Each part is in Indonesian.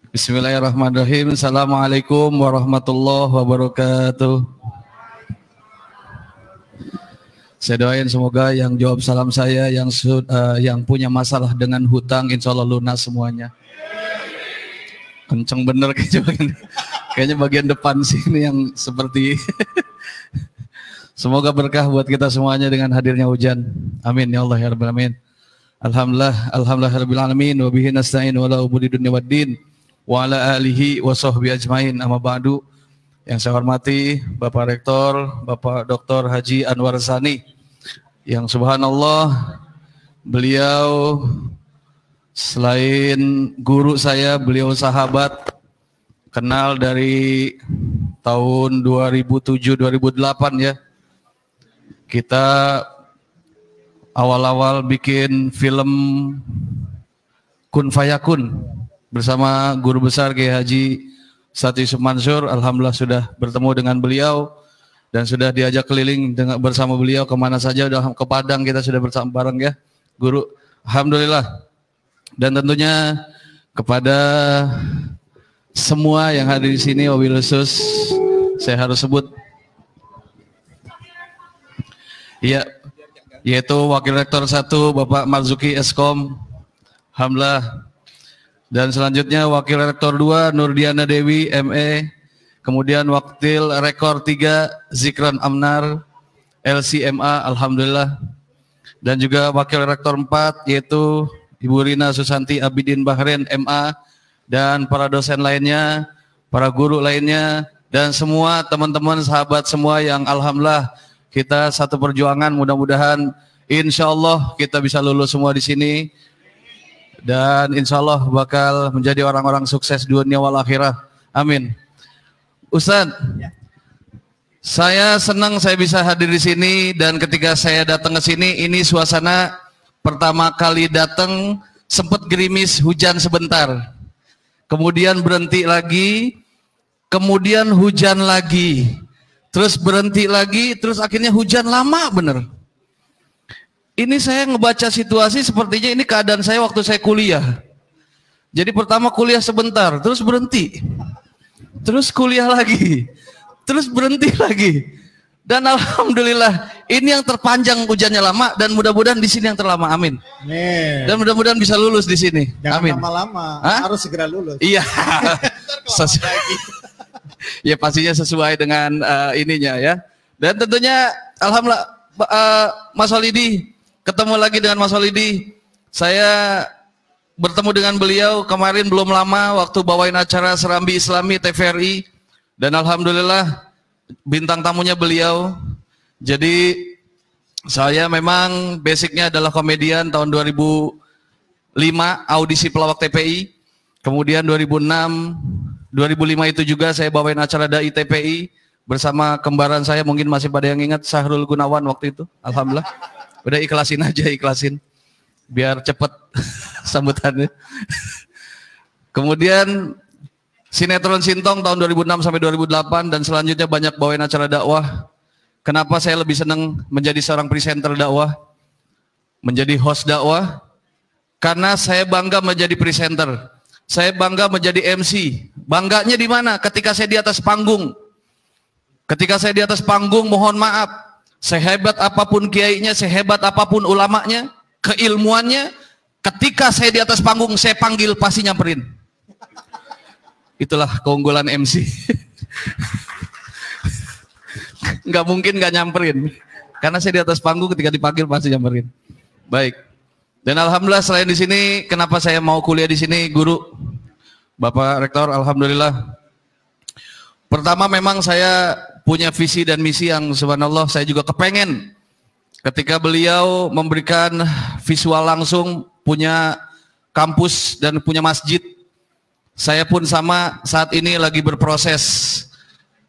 Bismillahirrahmanirrahim. Assalamualaikum warahmatullahi wabarakatuh. Saya doain semoga yang jawab salam saya yang punya masalah dengan hutang insya Allah lunas semuanya. Kenceng bener kayaknya bagian depan sini yang seperti semoga berkah buat kita semuanya dengan hadirnya hujan. Amin ya Allah ya rabbal alamin. Alhamdulillah rabbil wa bihi nasta'in wa la ubudi dunya waddin wa ala alihi wa sahbihi ajmain. Amma ba'du. Yang saya hormati Bapak Rektor, Bapak Dr. Haji Anwar Sani, yang subhanallah beliau selain guru saya, beliau sahabat, kenal dari tahun 2007-2008 ya. Kita awal-awal bikin film Kun Fayakun bersama guru besar Kiai Haji Ustadz Yusuf Mansur. Alhamdulillah sudah bertemu dengan beliau dan sudah diajak keliling bersama beliau kemana saja. Udah ke Padang kita sudah bersama bareng ya guru. Alhamdulillah. Dan tentunya kepada semua yang hadir di sini, wabil khusus saya harus sebut ya, yaitu Wakil Rektor 1 Bapak Marzuki Eskom, alhamdulillah. Dan selanjutnya Wakil Rektor 2 Nurdiana Dewi ME, kemudian Wakil Rektor 3 Zikran Amnar LCMA, alhamdulillah. Dan juga Wakil Rektor 4 yaitu Ibu Rina Susanti Abidin Bahren MA, dan para dosen lainnya, para guru lainnya, dan semua teman-teman sahabat semua yang alhamdulillah kita satu perjuangan, mudah-mudahan insya Allah kita bisa lulus semua di sini. Dan insya Allah bakal menjadi orang-orang sukses dunia wal akhirah. Amin. Ustadz, saya senang saya bisa hadir di sini, dan ketika saya datang ke sini, ini suasana pertama kali datang sempat gerimis hujan sebentar, kemudian berhenti lagi, kemudian hujan lagi, terus berhenti lagi, terus akhirnya hujan lama bener. Ini saya ngebaca situasi sepertinya ini keadaan saya waktu saya kuliah. Jadi pertama kuliah sebentar, terus berhenti, terus kuliah lagi, terus berhenti lagi. Dan alhamdulillah ini yang terpanjang hujannya lama, dan mudah-mudahan di sini yang terlama. Amin. Dan mudah-mudahan bisa lulus di sini. Jangan amin. Lama-lama, harus segera lulus. Iya. Ya pastinya sesuai dengan ininya ya. Dan tentunya alhamdulillah Mas Walidi, ketemu lagi dengan Mas Walidi. Saya bertemu dengan beliau kemarin belum lama waktu bawain acara Serambi Islami TVRI, dan alhamdulillah bintang tamunya beliau. Jadi saya memang basicnya adalah komedian. Tahun 2005 audisi pelawak TPI, kemudian 2005 itu juga saya bawain acara Dai TPI bersama kembaran saya, mungkin masih pada yang ingat, Sahrul Gunawan waktu itu. Alhamdulillah. Udah ikhlasin aja, ikhlasin biar cepet sambutannya. Kemudian sinetron Sintong tahun 2006 sampai 2008, dan selanjutnya banyak bawain acara dakwah. Kenapa saya lebih senang menjadi seorang presenter dakwah, menjadi host dakwah? Karena saya bangga menjadi presenter, saya bangga menjadi MC. Bangganya di mana? Ketika saya di atas panggung. Ketika saya di atas panggung, mohon maaf, sehebat apapun kiainya, sehebat apapun ulamanya, keilmuannya, ketika saya di atas panggung, saya panggil pasti nyamperin. Itulah keunggulan MC. Nggak mungkin nggak nyamperin, karena saya di atas panggung, ketika dipanggil pasti nyamperin. Baik. Dan alhamdulillah selain di sini, kenapa saya mau kuliah di sini, guru, Bapak Rektor, alhamdulillah. Pertama memang saya punya visi dan misi yang subhanallah saya juga kepengen. Ketika beliau memberikan visual langsung, punya kampus dan punya masjid, saya pun sama saat ini lagi berproses.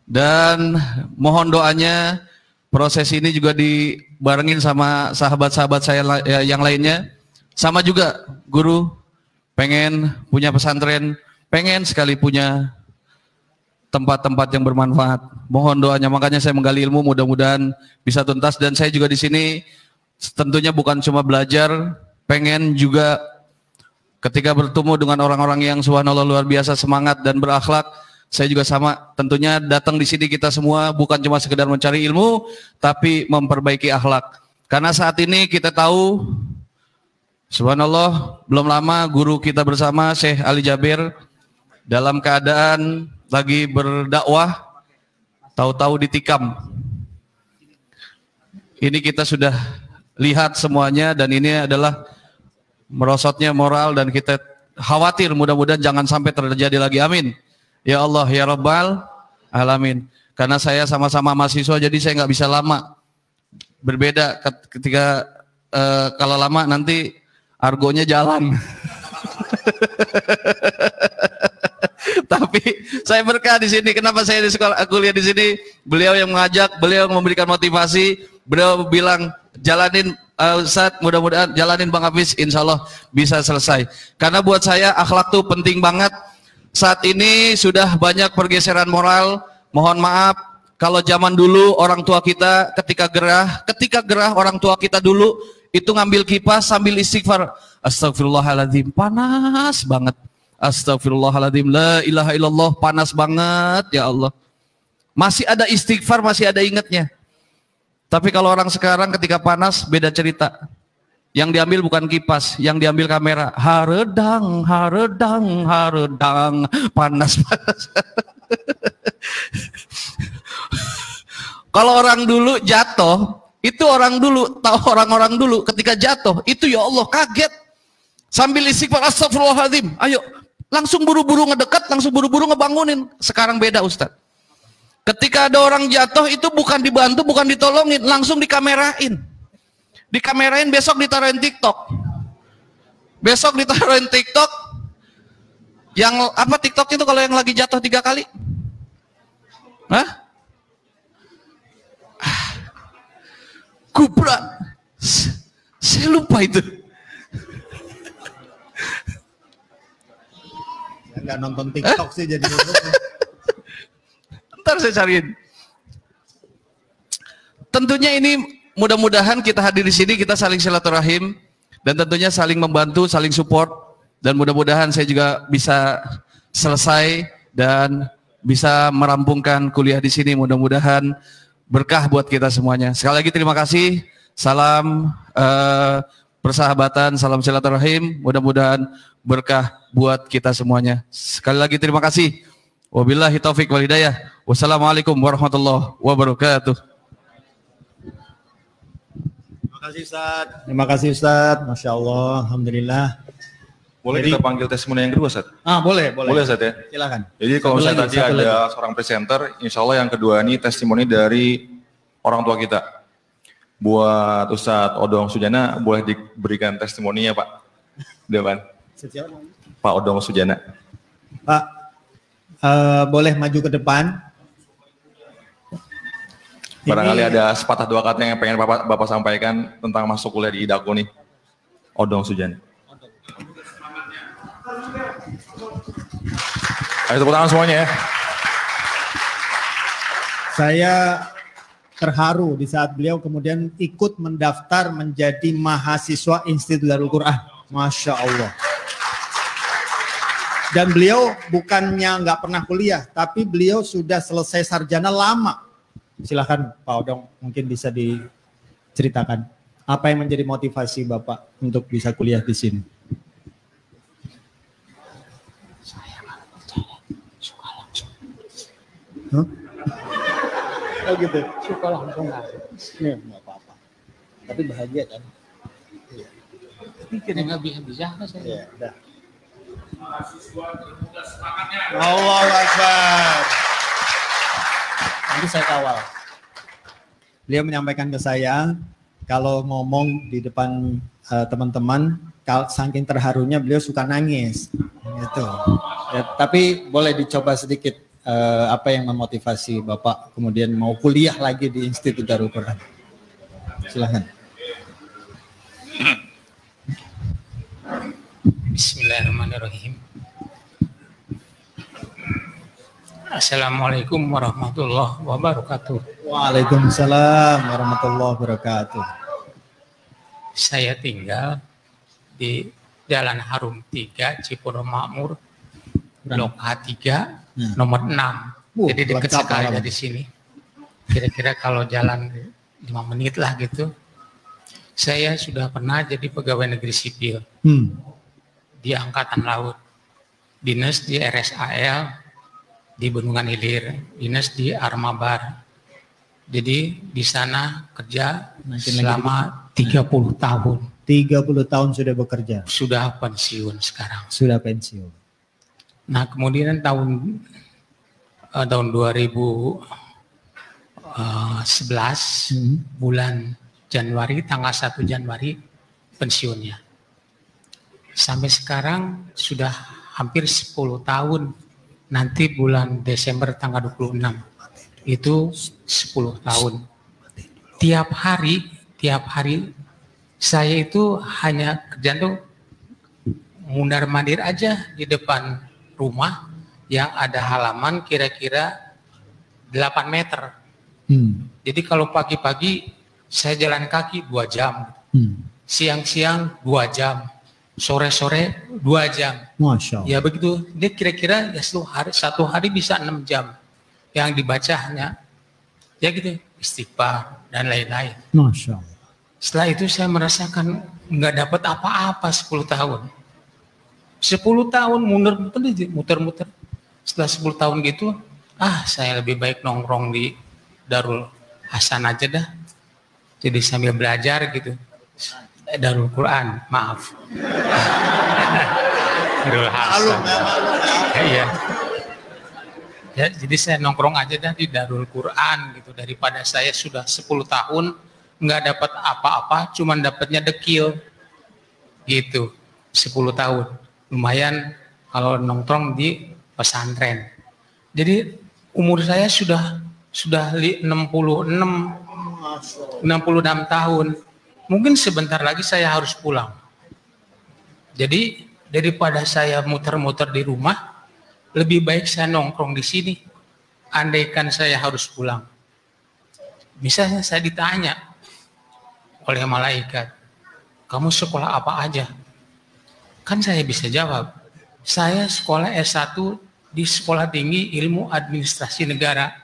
Dan mohon doanya, proses ini juga dibarengin sama sahabat-sahabat saya yang lainnya. Sama juga guru, pengen punya pesantren, pengen sekali punya tempat-tempat yang bermanfaat. Mohon doanya, makanya saya menggali ilmu, mudah-mudahan bisa tuntas. Dan saya juga di sini tentunya bukan cuma belajar, pengen juga Ketika bertemu dengan orang-orang yang subhanallah luar biasa semangat dan berakhlak, saya juga sama. Tentunya datang di sini kita semua bukan cuma sekedar mencari ilmu, tapi memperbaiki akhlak. Karena saat ini kita tahu, subhanallah, belum lama guru kita bersama Syekh Ali Jabir dalam keadaan lagi berdakwah, tahu-tahu ditikam. Ini kita sudah lihat semuanya dan ini adalah merosotnya moral dan kita khawatir mudah-mudahan jangan sampai terjadi lagi. Amin. Ya Allah, ya Rabbal Alamin. Karena saya sama-sama mahasiswa jadi saya nggak bisa lama. Berbeda ketika kalau lama nanti argonya jalan. Tapi saya berkah di sini. Kenapa saya di sekolah kuliah di sini? Beliau yang mengajak, beliau yang memberikan motivasi, beliau bilang jalanin Ustaz, mudah-mudahan jalanin Bang Hafiz, insya Allah bisa selesai. Karena buat saya akhlak tuh penting banget. Saat ini sudah banyak pergeseran moral. Mohon maaf kalau zaman dulu orang tua kita ketika gerah orang tua kita dulu itu ngambil kipas sambil istighfar. Astagfirullahaladzim, panas banget. Astagfirullahaladzim, la ilaha illallah, panas banget ya Allah. Masih ada istighfar, masih ada ingatnya. Tapi kalau orang sekarang ketika panas beda cerita. Yang diambil bukan kipas, yang diambil kamera. Haredang, haredang, haredang, panas. Kalau orang dulu jatuh, itu orang dulu, tahu orang-orang dulu ketika jatuh, itu ya Allah kaget. Sambil istighfar, astagfirullahaladzim, ayo. Langsung buru-buru ngedekat, langsung buru-buru ngebangunin. Sekarang beda Ustaz. Ketika ada orang jatuh itu bukan dibantu, bukan ditolongin, langsung dikamerain. Dikamerain, besok ditaruhin TikTok. Besok ditaruhin TikTok. Yang apa TikTok itu kalau yang lagi jatuh 3 kali? Hah? Kubra. Saya lupa itu. Saya nggak nonton TikTok sih jadi. Ntar saya cariin. Tentunya ini mudah-mudahan kita hadir di sini kita saling silaturahim dan tentunya saling membantu, saling support dan mudah-mudahan saya juga bisa selesai dan bisa merampungkan kuliah di sini. Mudah-mudahan berkah buat kita semuanya. Sekali lagi terima kasih. Salam persahabatan, salam silaturahim. Mudah-mudahan berkah buat kita semuanya. Sekali lagi terima kasih. Wabillahi taufik wal hidayah. Wassalamualaikum warahmatullahi wabarakatuh. Terima kasih Ustaz. Masya Allah, alhamdulillah. Boleh kita panggil testimoni yang kedua, Ustaz? Boleh. Boleh, Ustaz ya? Silakan. Jadi kalau misalnya tadi ada seorang presenter, insya Allah yang kedua ini testimoni dari orang tua kita. Buat Ustaz Odong Sujana, boleh diberikan testimoninya, Pak? Depan. Pak Odong Sujana. Pak, boleh maju ke depan. Barangkali ada sepatah dua kata yang pengen Bapak sampaikan tentang masuk kuliah di IDAKU nih. Odong Sujana. Ayo tepuk tangan semuanya ya. Saya terharu di saat beliau kemudian ikut mendaftar menjadi mahasiswa Institut Darul Quran. Masya Allah. Dan beliau bukannya nggak pernah kuliah, tapi beliau sudah selesai sarjana lama. Silahkan Pak Odong, mungkin bisa diceritakan apa yang menjadi motivasi Bapak untuk bisa kuliah di sini. Saya kalau percaya suka langsung. Oh gitu. Suka langsung nggak apa-apa. Tapi bahagia kan? Iya. Pikirnya nggak bisa saya. Iya, dah. Allahu Akbar. Nanti saya kawal. Beliau menyampaikan ke saya kalau ngomong di depan teman-teman, saking terharunya beliau suka nangis. Gitu. Ya, tapi boleh dicoba sedikit apa yang memotivasi Bapak kemudian mau kuliah lagi di Institut Darul Quran. Silahkan. Bismillahirrahmanirrahim. Assalamualaikum warahmatullahi wabarakatuh. Waalaikumsalam warahmatullahi wabarakatuh. Saya tinggal di Jalan Harum 3, Cipondo Makmur, Blok H3, nomor 6. Jadi dekat sekali dari sini. Kira-kira kalau jalan 5 menit lah gitu. Saya sudah pernah jadi pegawai negeri sipil di Angkatan Laut. Dinas di RSAL di Bendungan Hilir, dinas di Armabar. Jadi di sana kerja selama 30 tahun. 30 tahun sudah bekerja. Sudah pensiun sekarang. Sudah pensiun. Nah, kemudian tahun 2011 bulan Januari, tanggal 1 Januari pensiunnya. Sampai sekarang sudah hampir 10 tahun. Nanti bulan Desember tanggal 26 itu 10 tahun. Tiap hari saya itu hanya kerja tuh mundar mandir aja di depan rumah yang ada halaman kira-kira 8 meter. Jadi kalau pagi-pagi saya jalan kaki 2 jam, siang-siang 2 jam, sore-sore 2 jam. Masya Allah. Ya begitu, dia kira-kira ya satu hari bisa 6 jam. Yang dibaca hanya ya gitu, istighfar dan lain-lain. Masya Allah. Setelah itu saya merasakan nggak dapat apa-apa 10 tahun. 10 tahun muter-muter. Setelah 10 tahun gitu, saya lebih baik nongkrong di Darul Hasan aja dah. Jadi sambil belajar gitu. Darul Quran, maaf. Darul Hasan. Iya. Ya, jadi saya nongkrong aja dah di Darul Quran gitu, daripada saya sudah 10 tahun nggak dapat apa-apa, cuman dapatnya dekil gitu. 10 tahun lumayan kalau nongkrong di pesantren. Jadi umur saya sudah 66 tahun. Mungkin sebentar lagi saya harus pulang. Jadi daripada saya muter-muter di rumah, lebih baik saya nongkrong di sini. Andaikan saya harus pulang. Misalnya saya ditanya oleh malaikat, kamu sekolah apa aja? Kan saya bisa jawab, saya sekolah S1 di Sekolah Tinggi Ilmu Administrasi Negara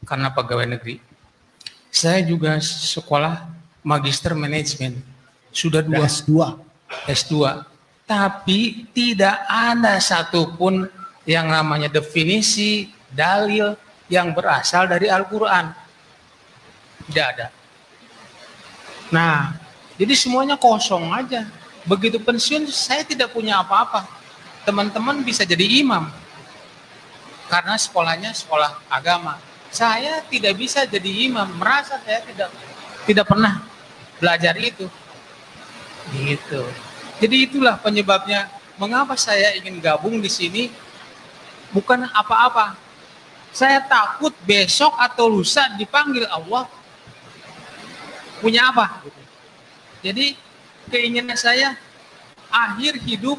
karena pegawai negeri. Saya juga sekolah Magister Manajemen, sudah S2. Tapi tidak ada satupun yang namanya definisi, dalil yang berasal dari Al-Quran. Tidak ada. Nah, jadi semuanya kosong aja. Begitu pensiun, saya tidak punya apa-apa. Teman-teman bisa jadi imam. Karena sekolahnya sekolah agama. Saya tidak bisa jadi imam. Merasa saya tidak pernah belajar itu. Gitu. Jadi itulah penyebabnya mengapa saya ingin gabung di sini. Bukan apa-apa. Saya takut besok atau lusa dipanggil Allah. Punya apa? Jadi keinginan saya akhir hidup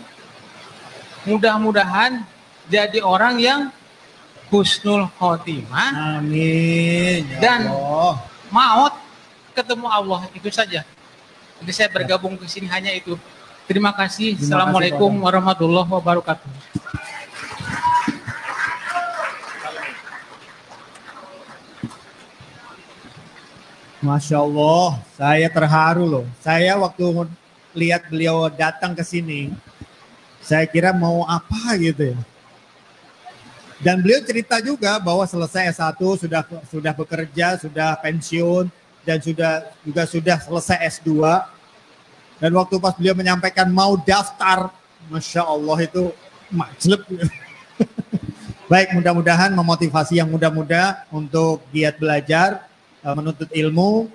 mudah-mudahan jadi orang yang husnul khotimah. Amin. Ya dan Allah. maut ketemu Allah, itu saja. Jadi saya bergabung ke sini hanya itu. Terima kasih. Assalamualaikum warahmatullahi wabarakatuh. Masya Allah, saya terharu loh. Saya waktu lihat beliau datang ke sini, saya kira mau apa gitu ya. Dan beliau cerita juga bahwa selesai S1 sudah bekerja, sudah pensiun, dan sudah selesai S2. Dan waktu pas beliau menyampaikan mau daftar, Masya Allah itu majleb. Baik, mudah-mudahan memotivasi yang muda-muda untuk giat belajar, menuntut ilmu,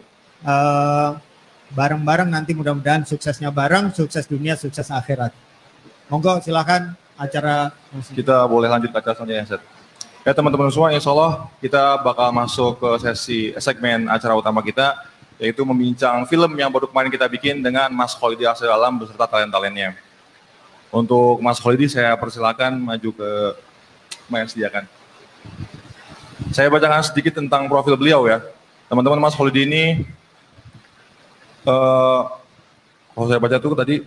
bareng-bareng nanti mudah-mudahan suksesnya bareng, sukses dunia, sukses akhirat. Monggo silakan acara. Kita boleh lanjut ke acara selanjutnya, Set. Ya teman-teman semua, insya Allah kita bakal masuk ke segmen acara utama kita, yaitu membincang film yang baru kemarin kita bikin dengan Mas Kholidi Asri Alam beserta talent-talentnya. Untuk Mas Kholidi saya persilakan maju ke yang sediakan. Saya bacakan sedikit tentang profil beliau ya. Teman-teman, Mas Kholidi ini, kalau saya baca tuh tadi,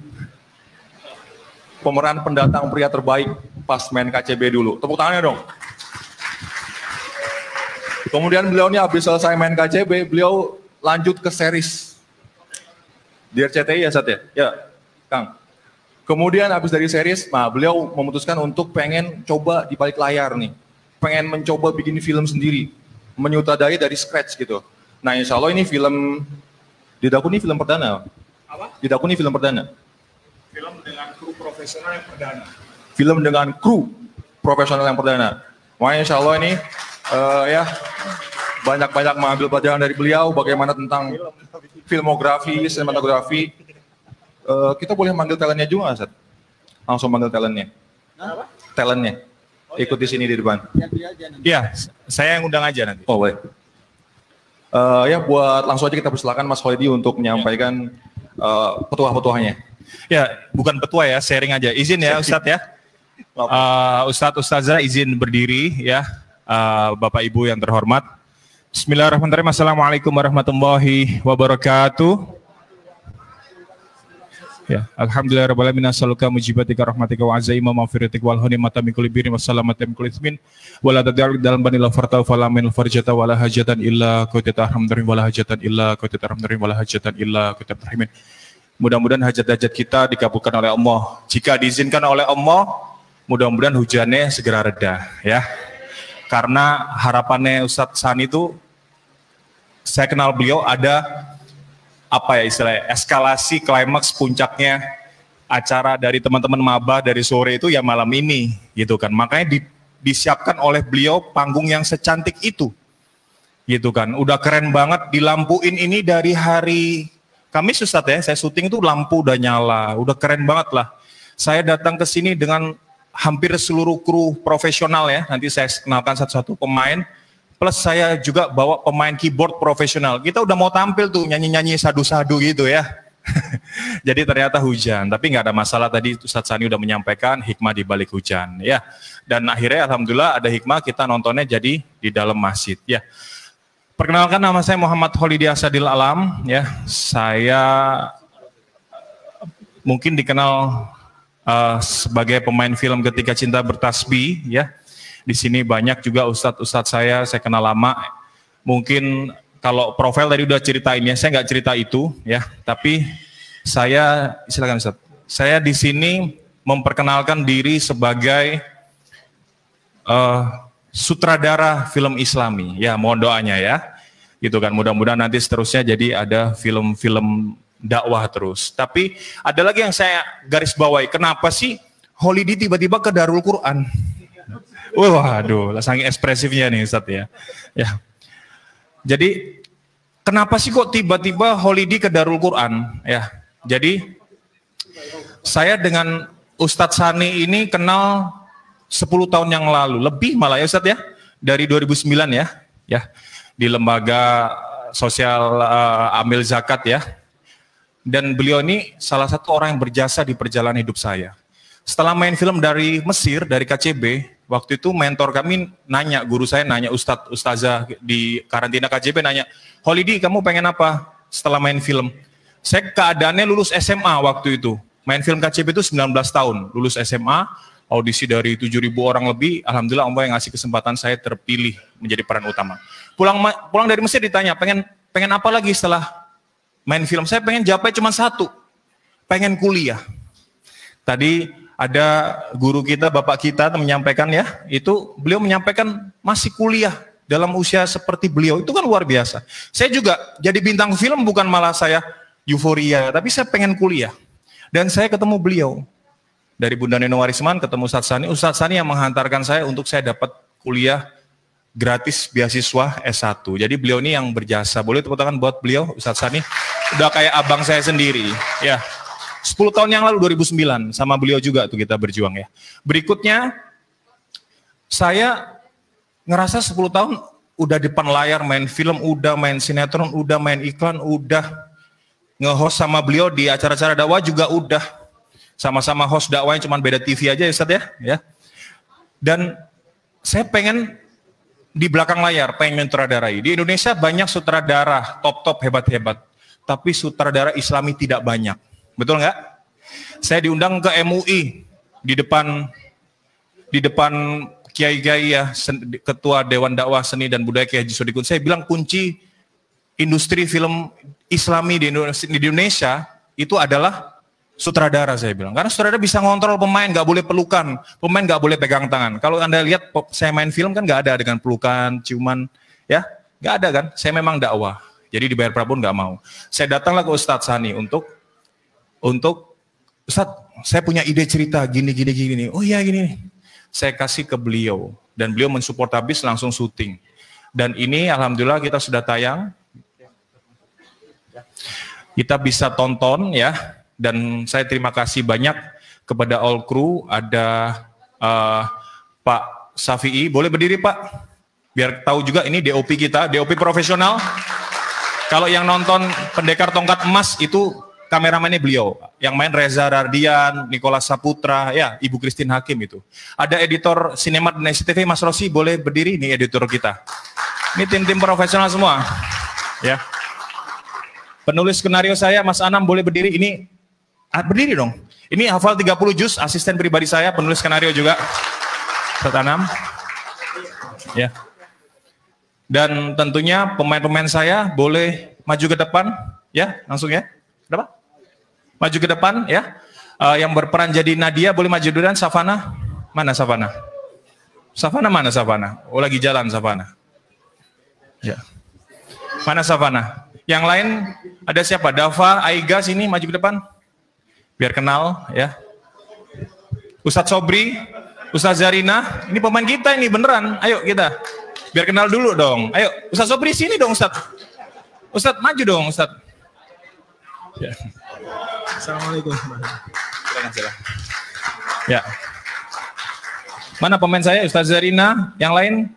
pemeran pendatang pria terbaik pas main KCB dulu. Tepuk tangannya dong. Kemudian beliau ini habis selesai main KCB, beliau lanjut ke series di RCTI ya Sat ya? Ya, Kang. Kemudian habis dari series, nah beliau memutuskan untuk pengen coba di balik layar nih. Pengen mencoba bikin film sendiri. Menyutradari dari scratch gitu. Nah insya Allah ini film, di Daku ini film perdana. Apa? Di Daku ini film perdana. Film dengan kru profesional yang perdana. Film dengan kru profesional yang perdana. Makanya insya Allah ini ya banyak-banyak mengambil pelajaran dari beliau bagaimana tentang filmografi, sinematografi. Kita boleh manggil talentnya juga, Sat? Langsung manggil talentnya. Talentnya. Ikut di sini di depan. Iya, saya yang undang aja nanti. Oh boleh. Ya buat langsung aja kita persilakan Mas Holidi untuk menyampaikan petuah-petuahnya. Ya, bukan petua ya, sharing aja. Izin ya Ustadz ya. Ustazah izin berdiri ya. Bapak Ibu yang terhormat. Bismillahirrahmanirrahim. Assalamualaikum warahmatullahi wabarakatuh. Ya, alhamdulillah rabbil alamin as'aluka mujibatika rahmatika wa azaima maghfiratika wal ghanimata min kulli birrin wassalamata min kulli itsmin wala tad'al dalam banil farta fala min farjata wala hajatan illa qadata rahmatin wala hajatan illa qadata rahmatin wala hajatan illa qadata rahimin. Mudah-mudahan hajat-hajat kita dikabulkan oleh Allah. Jika diizinkan oleh Allah, mudah-mudahan hujannya segera reda ya. Karena harapannya Ustadz Sani itu, saya kenal beliau ada apa ya istilahnya, eskalasi klimaks puncaknya acara dari teman-teman maba dari sore itu ya malam ini gitu kan. Makanya disiapkan oleh beliau panggung yang secantik itu gitu kan. Udah keren banget, dilampuin ini dari hari Kamis Ustadz ya, saya syuting itu lampu udah nyala, udah keren banget lah. Saya datang ke sini dengan hampir seluruh kru profesional ya, nanti saya kenalkan satu-satu pemain. Plus saya juga bawa pemain keyboard profesional. Kita udah mau tampil tuh nyanyi-nyanyi sadu-sadu gitu ya. Jadi ternyata hujan, tapi nggak ada masalah. Tadi Ustadz Sani udah menyampaikan hikmah di balik hujan ya. Dan akhirnya alhamdulillah ada hikmah, kita nontonnya jadi di dalam masjid ya. Perkenalkan, nama saya Muhammad Holidi Asadil Alam ya. Saya mungkin dikenal sebagai pemain film Ketika Cinta Bertasbih ya. Di sini banyak juga ustadz-ustadz saya kenal lama. Mungkin kalau profil tadi udah ceritain ya, saya nggak cerita itu ya. Tapi saya, silakan Ustadz. Saya di sini memperkenalkan diri sebagai sutradara film Islami. Ya, mohon doanya ya. Gitu kan, mudah-mudahan nanti seterusnya jadi ada film-film dakwah terus. Tapi ada lagi yang saya garis bawahi. Kenapa sih Holidi tiba-tiba ke Darul Quran? Waduh, saking ekspresifnya nih Ustadz ya. Ya. Jadi kenapa sih kok tiba-tiba Holidi ke Darul Quran? Ya. Jadi saya dengan Ustadz Sani ini kenal 10 tahun yang lalu, lebih malah ya Ustadz ya. Dari 2009 ya. Ya. Di lembaga sosial amil zakat ya. Dan beliau ini salah satu orang yang berjasa di perjalanan hidup saya. Setelah main film dari Mesir, dari KCB, waktu itu mentor kami nanya, guru saya nanya, ustazah di karantina KCB nanya, Holidi kamu pengen apa setelah main film? Saya keadaannya lulus SMA waktu itu. Main film KCB itu 19 tahun, lulus SMA, audisi dari 7.000 orang lebih, alhamdulillah Allah yang ngasih kesempatan saya terpilih menjadi peran utama. Pulang dari Mesir ditanya, pengen apa lagi setelah main film? Saya pengen jawabnya cuma satu, pengen kuliah. Tadi ada guru kita, bapak kita menyampaikan ya, itu beliau menyampaikan masih kuliah dalam usia seperti beliau, itu kan luar biasa. Saya juga jadi bintang film bukan malah saya euforia, tapi saya pengen kuliah. Dan saya ketemu beliau, dari Bunda Neno Warisman ketemu Ustadz Sani yang menghantarkan saya untuk saya dapat kuliah gratis beasiswa S1. Jadi beliau ini yang berjasa, boleh tepuk tangan buat beliau, Ustadz Sani, udah kayak abang saya sendiri ya. 10 tahun yang lalu 2009 sama beliau juga tuh kita berjuang ya. Berikutnya saya ngerasa 10 tahun udah depan layar main film, udah main sinetron, udah main iklan, udah nge-host sama beliau di acara-acara dakwah juga udah. Sama-sama host dakwahnya cuma beda TV aja ya Ustadz ya. Dan saya pengen di belakang layar, pengen mensutradarai. Di Indonesia banyak sutradara top-top hebat-hebat, tapi sutradara Islami tidak banyak. Betul nggak? Saya diundang ke MUI di depan kiai-kiai ya, ketua Dewan Dakwah Seni dan Budaya Kiai Haji Sodikun, saya bilang kunci industri film Islami di Indonesia itu adalah sutradara, saya bilang. Karena sutradara bisa ngontrol pemain, nggak boleh pelukan, pemain nggak boleh pegang tangan. Kalau Anda lihat saya main film kan nggak ada dengan pelukan, ciuman, ya nggak ada kan. Saya memang dakwah, jadi dibayar berapapun nggak mau. Saya datanglah ke Ustadz Sani untuk Ustadz, saya punya ide cerita gini. Oh iya gini. Saya kasih ke beliau dan beliau mensupport habis, langsung syuting. Dan ini alhamdulillah kita sudah tayang. Kita bisa tonton ya. Dan saya terima kasih banyak kepada all crew. Ada Pak Safi'i, boleh berdiri Pak? Biar tahu juga ini DOP kita, DOP profesional. Kalau yang nonton Pendekar Tongkat Emas itu kameramannya beliau, yang main Reza Rardian, Nicholas Saputra, ya Ibu Christine Hakim itu. Ada editor Sinemat dan SCTV, Mas Rossi boleh berdiri, ini editor kita. Ini tim-tim profesional semua. Ya. Penulis skenario saya, Mas Anam boleh berdiri, ini berdiri dong. Ini hafal 30 juz, asisten pribadi saya, penulis skenario juga. Ustaz Anam. Ya. Dan tentunya pemain-pemain saya boleh maju ke depan, ya langsung ya. Kenapa? Maju ke depan ya. Yang berperan jadi Nadia boleh maju duluan. Savana, mana Savana? Savana mana Savana? Oh lagi jalan Savana. Ya. Mana Savana? Yang lain ada siapa? Dava, Aiga sini maju ke depan. Biar kenal ya. Ustadz Sobri, Ustadz Zarina, ini pemain kita ini beneran. Ayo kita. Biar kenal dulu dong. Ayo Ustadz Sobri sini dong Ustadz. Ustadz maju dong Ustadz. Ya. Assalamualaikum. Silakan. Ya. Mana pemain saya? Ustaz Zarina, yang lain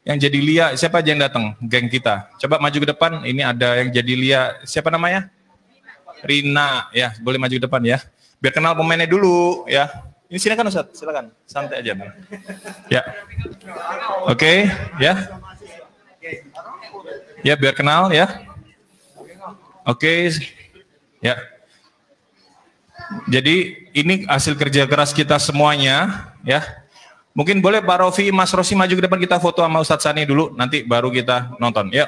yang jadi Lia, siapa aja yang datang? Geng kita. Coba maju ke depan. Ini ada yang jadi Lia, siapa namanya? Rina, ya, boleh maju ke depan ya. Biar kenal pemainnya dulu ya. Ini silakan Ustaz, silakan. Santai aja. Ya. Oke, ya. Ya, biar kenal ya. Oke. Ya. Jadi ini hasil kerja keras kita semuanya ya. Mungkin boleh Pak Rofi, Mas Rosi maju ke depan, kita foto sama Ustadz Sani dulu, nanti baru kita nonton. Ya.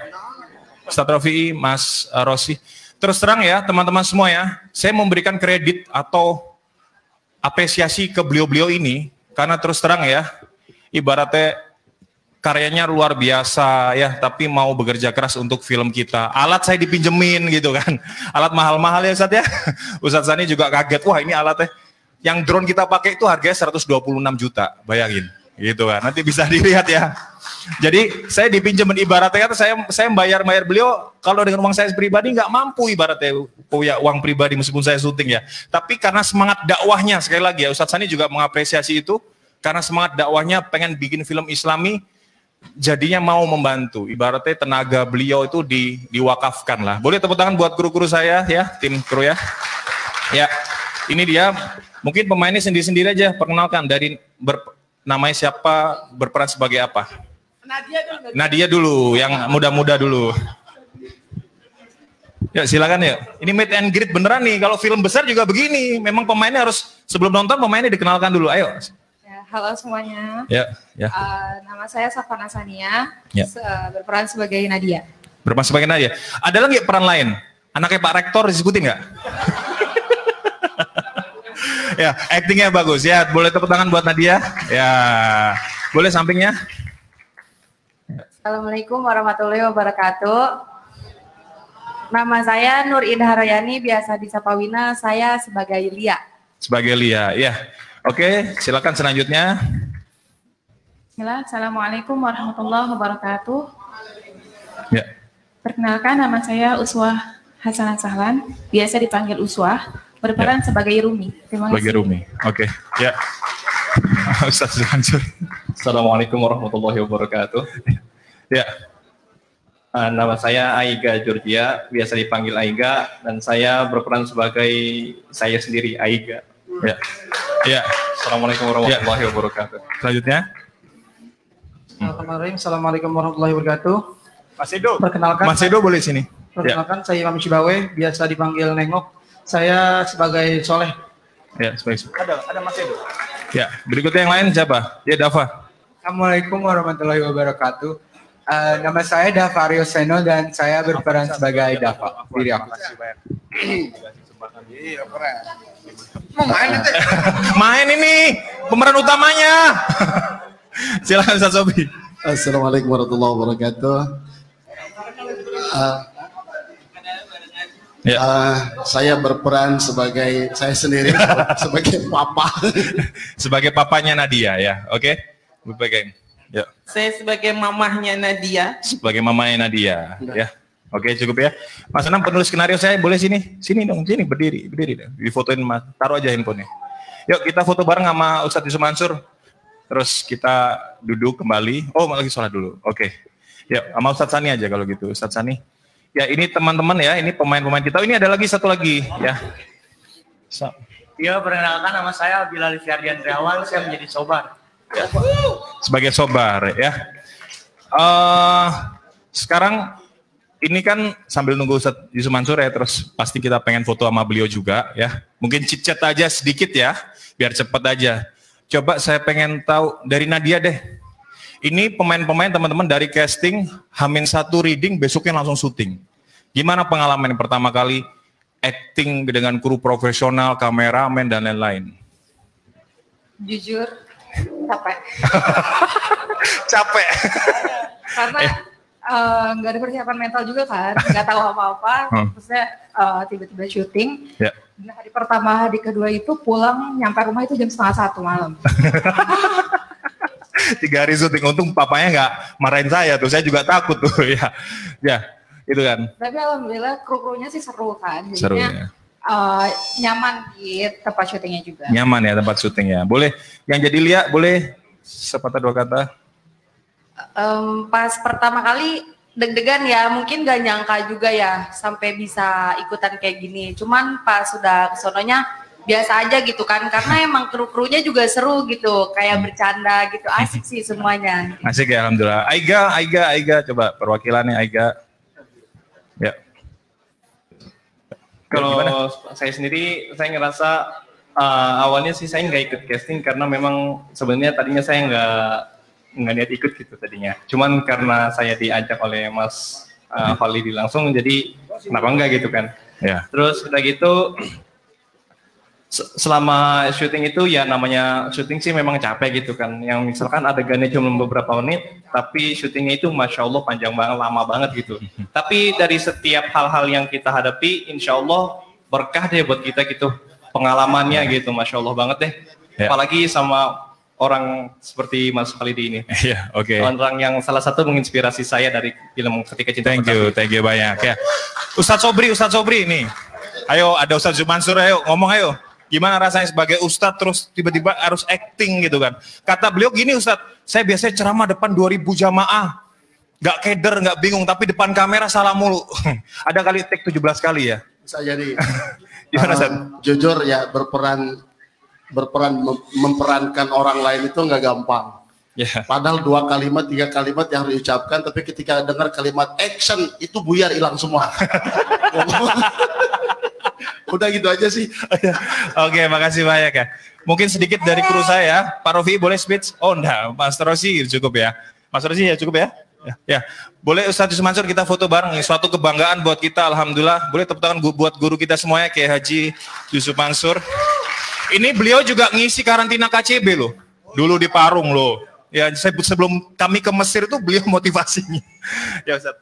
Ustadz Rofi, Mas Rosi. Terus terang ya teman-teman semua ya, saya memberikan kredit atau apresiasi ke beliau-beliau ini karena terus terang ya, ibaratnya karyanya luar biasa ya, tapi mau bekerja keras untuk film kita. Alat saya dipinjemin gitu kan. Alat mahal-mahal ya Ustadz ya. Ustadz Sani juga kaget, wah ini alatnya. Yang drone kita pakai itu harganya 126 juta, bayangin. Gitu kan, nanti bisa dilihat ya. Jadi saya dipinjemin, ibaratnya kata saya bayar beliau, kalau dengan uang saya pribadi nggak mampu ibaratnya punya uang pribadi meskipun saya syuting ya. Tapi karena semangat dakwahnya, sekali lagi ya Ustadz Sani juga mengapresiasi itu, karena semangat dakwahnya pengen bikin film Islami, jadinya mau membantu. Ibaratnya tenaga beliau itu diwakafkan lah. Boleh tepuk tangan buat kru-kru saya ya, tim kru ya. Ya, ini dia. Mungkin pemainnya sendiri-sendiri aja, perkenalkan dari namanya siapa, berperan sebagai apa. Nadia dulu, yang muda-muda dulu. Ya silakan ya. Ini meet and greet beneran nih. Kalau film besar juga begini. Memang pemainnya harus sebelum nonton pemainnya dikenalkan dulu. Ayo. Halo semuanya. Ya. Nama saya Savana Sania. Ya. Berperan sebagai Nadia. Berperan sebagai Nadia. Ada lagi peran lain? Anaknya Pak Rektor disebutin nggak? Ya, aktingnya bagus ya. Boleh tepuk tangan buat Nadia. Ya, boleh sampingnya. Assalamualaikum warahmatullahi wabarakatuh. Nama saya Nur Indah Royani, biasa disapa Wina. Saya sebagai Lia. Sebagai Lia, ya. Oke, silakan selanjutnya. Assalamualaikum warahmatullahi wabarakatuh. Ya. Perkenalkan, nama saya Uswah Hasanah Sahlan, biasa dipanggil Uswah. Berperan sebagai Rumi. Terima kasih. Sebagai Rumi. Oke. Ya. Ustaz lanjut. Assalamualaikum warahmatullahi wabarakatuh. Ya. Nama saya Aiga Georgia, biasa dipanggil Aiga, dan saya berperan sebagai saya sendiri, Aiga. Ya. Ya. Assalamualaikum warahmatullahi wabarakatuh. Selanjutnya. Assalamualaikum warahmatullahi wabarakatuh. Mas Edo. Perkenalkan. Mas Edo boleh sini. Perkenalkan, saya Imam Cibawe, biasa dipanggil Nengok. Saya sebagai Soleh. Ya, sebagai Ada Mas Edo. Ya, berikutnya yang lain siapa? Ya, Dava. Assalamualaikum warahmatullahi wabarakatuh. Nama saya Davario Seno dan saya berperan sebagai Dava. Diri aku. Mau main itu? Main ini pemeran utamanya. Silakan Ustaz Sobri. Assalamualaikum warahmatullahi wabarakatuh. Saya berperan sebagai saya sendiri sebagai papa. Sebagai papanya Nadia ya, oke? Berpegang. Ya. Saya sebagai mamahnya Nadia. Sebagai mamanya Nadia, ya. Oke, cukup ya. Mas Anam penulis skenario saya boleh sini dong, sini berdiri dong. Difotoin Mas, taruh aja handphonenya. Yuk kita foto bareng sama Ustadz Yusuf Mansur. Terus kita duduk kembali. Oh, lagi sholat dulu. Oke. Ya, sama Ustadz Sani aja kalau gitu, Ustadz Sani. Ya, ini teman-teman ya, ini pemain-pemain kita. Oh, ini ada lagi satu lagi ya. Ya, perkenalkan nama saya Bilal Fiardian Triawan, saya menjadi sobar. Ya. Sebagai sobar ya. Sekarang ini kan sambil nunggu Ustadz Yusuf Mansur ya, terus pasti kita pengen foto sama beliau juga ya. Mungkin chit-chat aja sedikit ya, biar cepet aja. Coba saya pengen tahu dari Nadia deh. Ini pemain-pemain teman-teman dari casting, H-1 reading, besoknya langsung syuting. Gimana pengalaman yang pertama kali acting dengan kru profesional, kameramen dan lain-lain? Jujur, capek. Capek. Karena nggak ada persiapan mental juga kan, nggak tahu apa-apa. Terusnya tiba-tiba syuting. Ya. Nah, hari pertama, hari kedua itu pulang nyampe rumah itu jam 12:30 malam. 3 hari syuting, untung papanya nggak marahin saya tuh, saya juga takut tuh ya. Ya, itu kan. Tapi alhamdulillah kru-krunya sih seru kan. Jadinya, seru ya. Nyaman di tempat syutingnya juga. Nyaman ya tempat syutingnya. Boleh, yang jadi Lia boleh sepatah dua kata. Pas pertama kali deg-degan ya, mungkin gak nyangka juga ya sampai bisa ikutan kayak gini. Cuman pas sudah kesononya biasa aja gitu kan, karena emang kru-krunya juga seru gitu, kayak bercanda gitu, asik sih semuanya. Asik ya, alhamdulillah. Aiga, coba perwakilannya Aiga. Ya. Kalau saya sendiri, saya ngerasa awalnya sih saya nggak ikut casting karena memang sebenarnya tadinya saya nggak niat ikut gitu tadinya. Cuman karena saya diajak oleh Mas Khalidi langsung, jadi kenapa enggak gitu kan. Ya. Terus udah gitu, selama syuting itu ya namanya syuting sih memang capek gitu kan. Yang misalkan adegannya cuma beberapa menit, tapi syutingnya itu Masya Allah panjang banget, lama banget gitu. Tapi dari setiap hal-hal yang kita hadapi, Insya Allah berkah deh buat kita gitu. Pengalamannya gitu, Masya Allah banget deh. Ya. Apalagi sama orang seperti Mas Khalidi ini. Iya, oke. Orang yang salah satu menginspirasi saya dari film Ketika Cinta Pertama. Thank you banyak ya. Ustadz Sobri ini. Ayo, ada Ustadz Mansur, ayo ngomong ayo. Gimana rasanya sebagai Ustadz terus tiba-tiba harus acting gitu kan. Kata beliau gini Ustadz, saya biasanya ceramah depan 2000 jamaah. Gak keder, gak bingung, tapi depan kamera salah mulu. Ada kali take 17 kali ya? Bisa jadi. Gimana Ustadz? Jujur ya, memperankan orang lain itu nggak gampang. Yeah. Padahal 2 kalimat, 3 kalimat yang harus diucapkan, tapi ketika dengar kalimat action itu buyar hilang semua. Udah gitu aja sih. Oke, makasih banyak ya. Mungkin sedikit dari kru saya, Pak Rofi boleh speech? Oh enggak, Mas Rosi cukup ya. Mas Rosi ya cukup ya? Ya. Boleh Ustadz Yusuf Mansur kita foto bareng, suatu kebanggaan buat kita, alhamdulillah. Boleh tepuk tangan buat guru kita semuanya, kayak Haji Yusuf Mansur. Ini beliau juga ngisi karantina KCB loh, dulu di Parung loh. Ya, sebelum kami ke Mesir tuh beliau motivasinya. Ya Ustadz,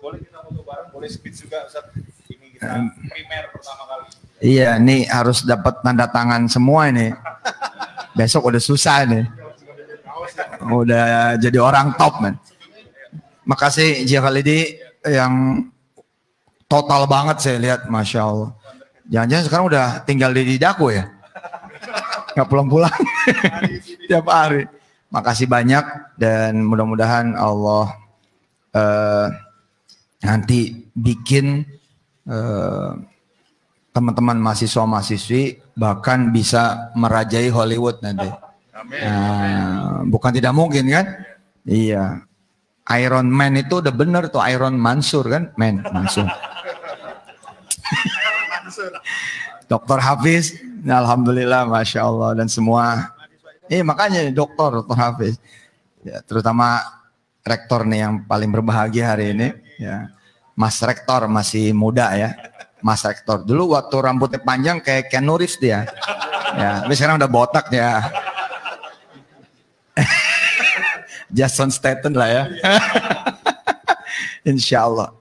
boleh kita foto bareng, boleh speech juga Ustadz. Ini kita primer pertama kali. Iya, nih harus dapat tanda tangan semua ini. Besok udah susah nih. Udah jadi orang top man. Makasih Jia Khalidi yang total banget saya lihat, Masya Allah. Jangan-jangan sekarang udah tinggal di Daku ya? Nggak pulang-pulang tiap hari. Makasih banyak dan mudah-mudahan Allah nanti bikin teman-teman mahasiswa-mahasiswi bahkan bisa merajai Hollywood nanti. Bukan tidak mungkin kan? Iya. Iron Man itu udah bener tuh, Iron Mansur kan? Mansur. Dr. Hafiz, alhamdulillah, Masya Allah, dan semua Makanya dokter Hafiz. Ya, terutama rektor nih yang paling berbahagia hari ini. Ya. Mas Rektor masih muda ya. Mas Rektor. Dulu waktu rambutnya panjang kayak Keanu Reeves dia. Ya, tapi sekarang udah botak ya. Jason Statham lah ya. Insya Allah.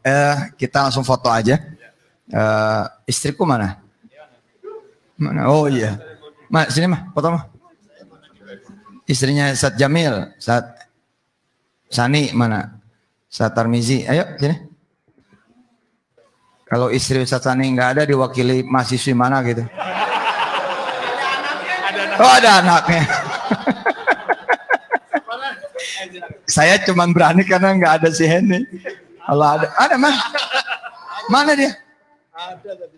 Kita langsung foto aja. Istriku mana? Mana? Oh iya. Sini mah, foto mah. Istrinya Ustaz Jamil, Ustaz Sani mana? Ustaz Tarmizi, ayo sini. Kalau istri Ustaz Sani nggak ada, diwakili mahasiswi mana gitu? Oh ada anaknya. Saya cuma berani karena nggak ada si Henny. Kalau ada mah? Mana dia?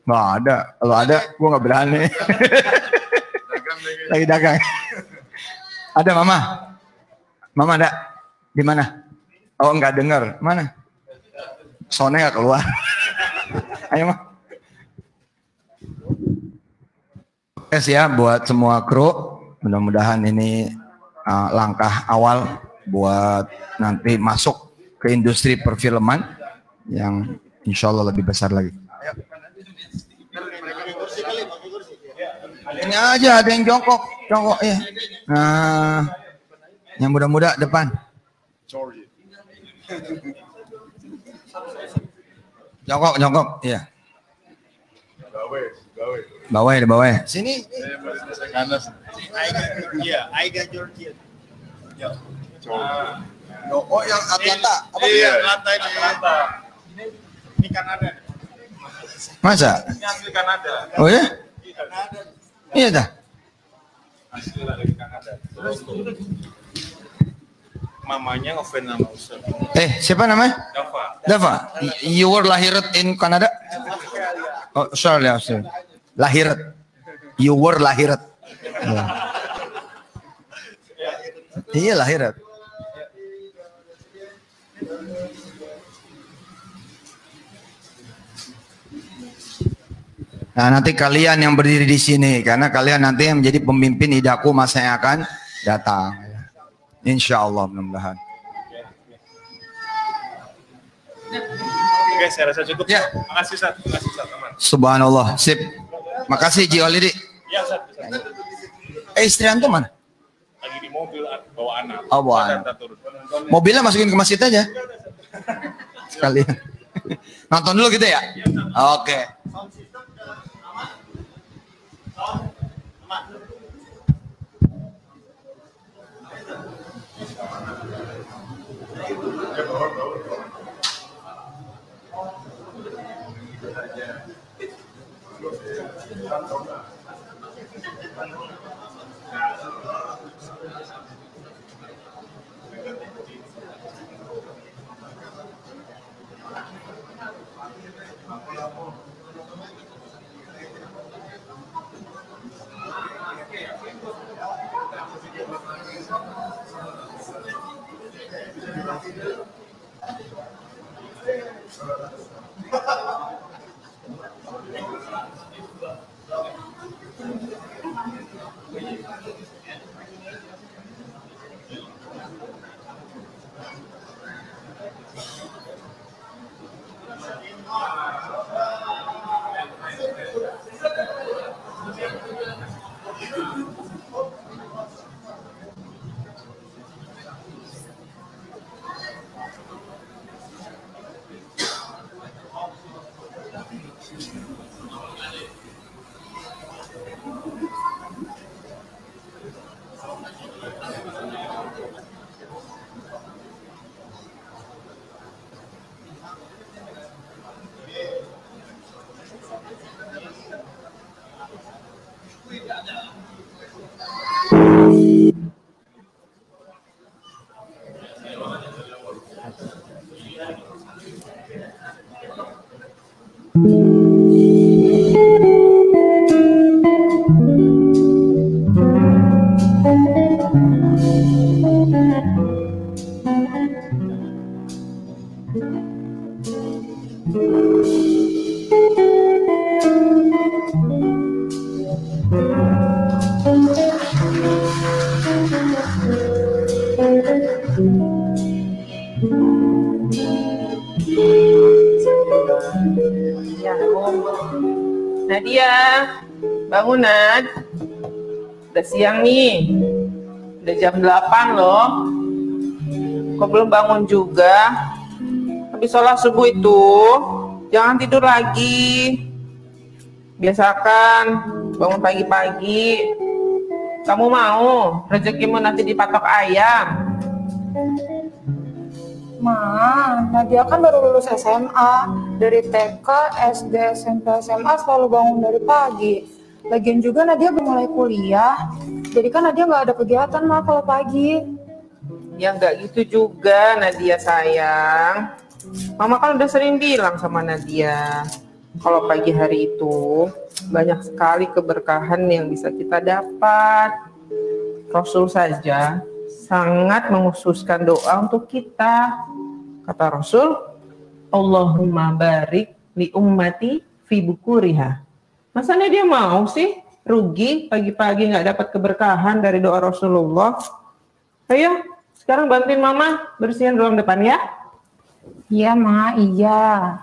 Nggak ada. Kalau ada, gua nggak berani. Lagi dagang. Ada mama? Mama ada? Di mana? Oh nggak dengar. Mana? Soalnya nggak keluar. Ayo mah. Yes ya buat semua kru. Mudah-mudahan ini langkah awal buat nanti masuk ke industri perfilman yang insya Allah lebih besar lagi. Ini aja ada yang jongkok ya. Nah, yang muda-muda depan. Jongkok, ya. Bawah. Sini. Iya, Aiga Georgia. Oh, yang Atlanta. Apa iya, Atlanta ini. Ini Kanada. Masa? Ini asli Kanada. Oh ya? Iya dah. Asli dari Kanada. Mamanya ngefans sama Ustaz. Siapa namanya? Dava. You were lahirat in Canada? Oh, Australia. Lahirat. You were lahirat. Iya lahirat. Nah nanti kalian yang berdiri di sini karena kalian nanti yang menjadi pemimpin idaku masa yang akan datang. Insya Allah mudah-mudahan. Oke, saya rasa cukup. Ya. Makasih Ustaz. Aman. Subhanallah. Sip. Makasih Ji Walidi. Ya Ustaz. Istri antum mana? Lagi di mobil bawa anak. Oh bawa anak. Mobilnya masukin ke masjid aja. Sekalian. Nonton dulu gitu ya? Oke. Ya, Nadia, bangun Nad. Udah siang nih. Udah jam 8 loh. Kok belum bangun juga? Habis sholat subuh itu, jangan tidur lagi. Biasakan bangun pagi-pagi. Kamu mau rezekimu nanti dipatok ayam? Ma, Nadia kan baru lulus SMA. Dari TK, SD, SMP, SMA selalu bangun dari pagi. Lagian juga Nadia belum mulai kuliah. Jadi kan Nadia nggak ada kegiatan mah kalau pagi. Ya nggak gitu juga Nadia sayang. Mama kan udah sering bilang sama Nadia, kalau pagi hari itu banyak sekali keberkahan yang bisa kita dapat. Rasul saja sangat menghususkan doa untuk kita. Kata Rasul, Allahumma barik li ummati fi bukuriha. Masa Nadia mau sih rugi pagi-pagi nggak dapat keberkahan dari doa Rasulullah? Ayo, sekarang bantuin Mama bersihin ruang depan ya. Iya, Ma, iya.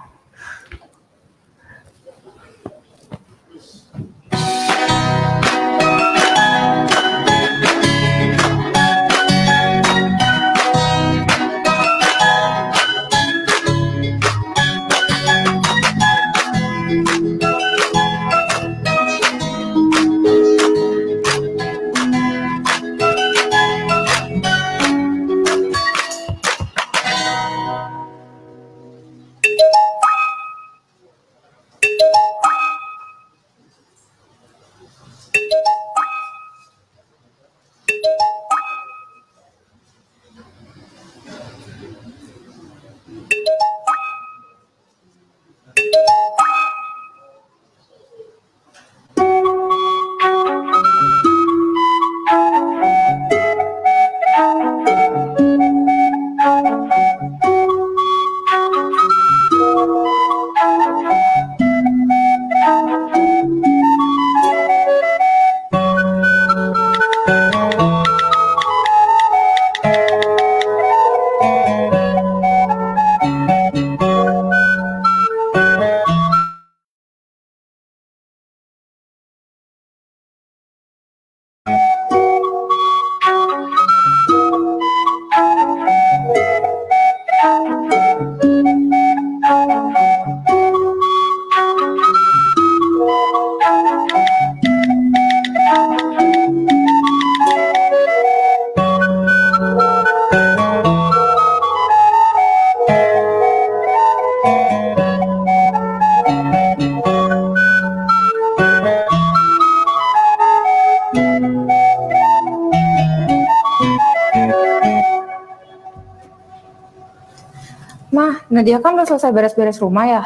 Nadia kan udah selesai beres-beres rumah ya.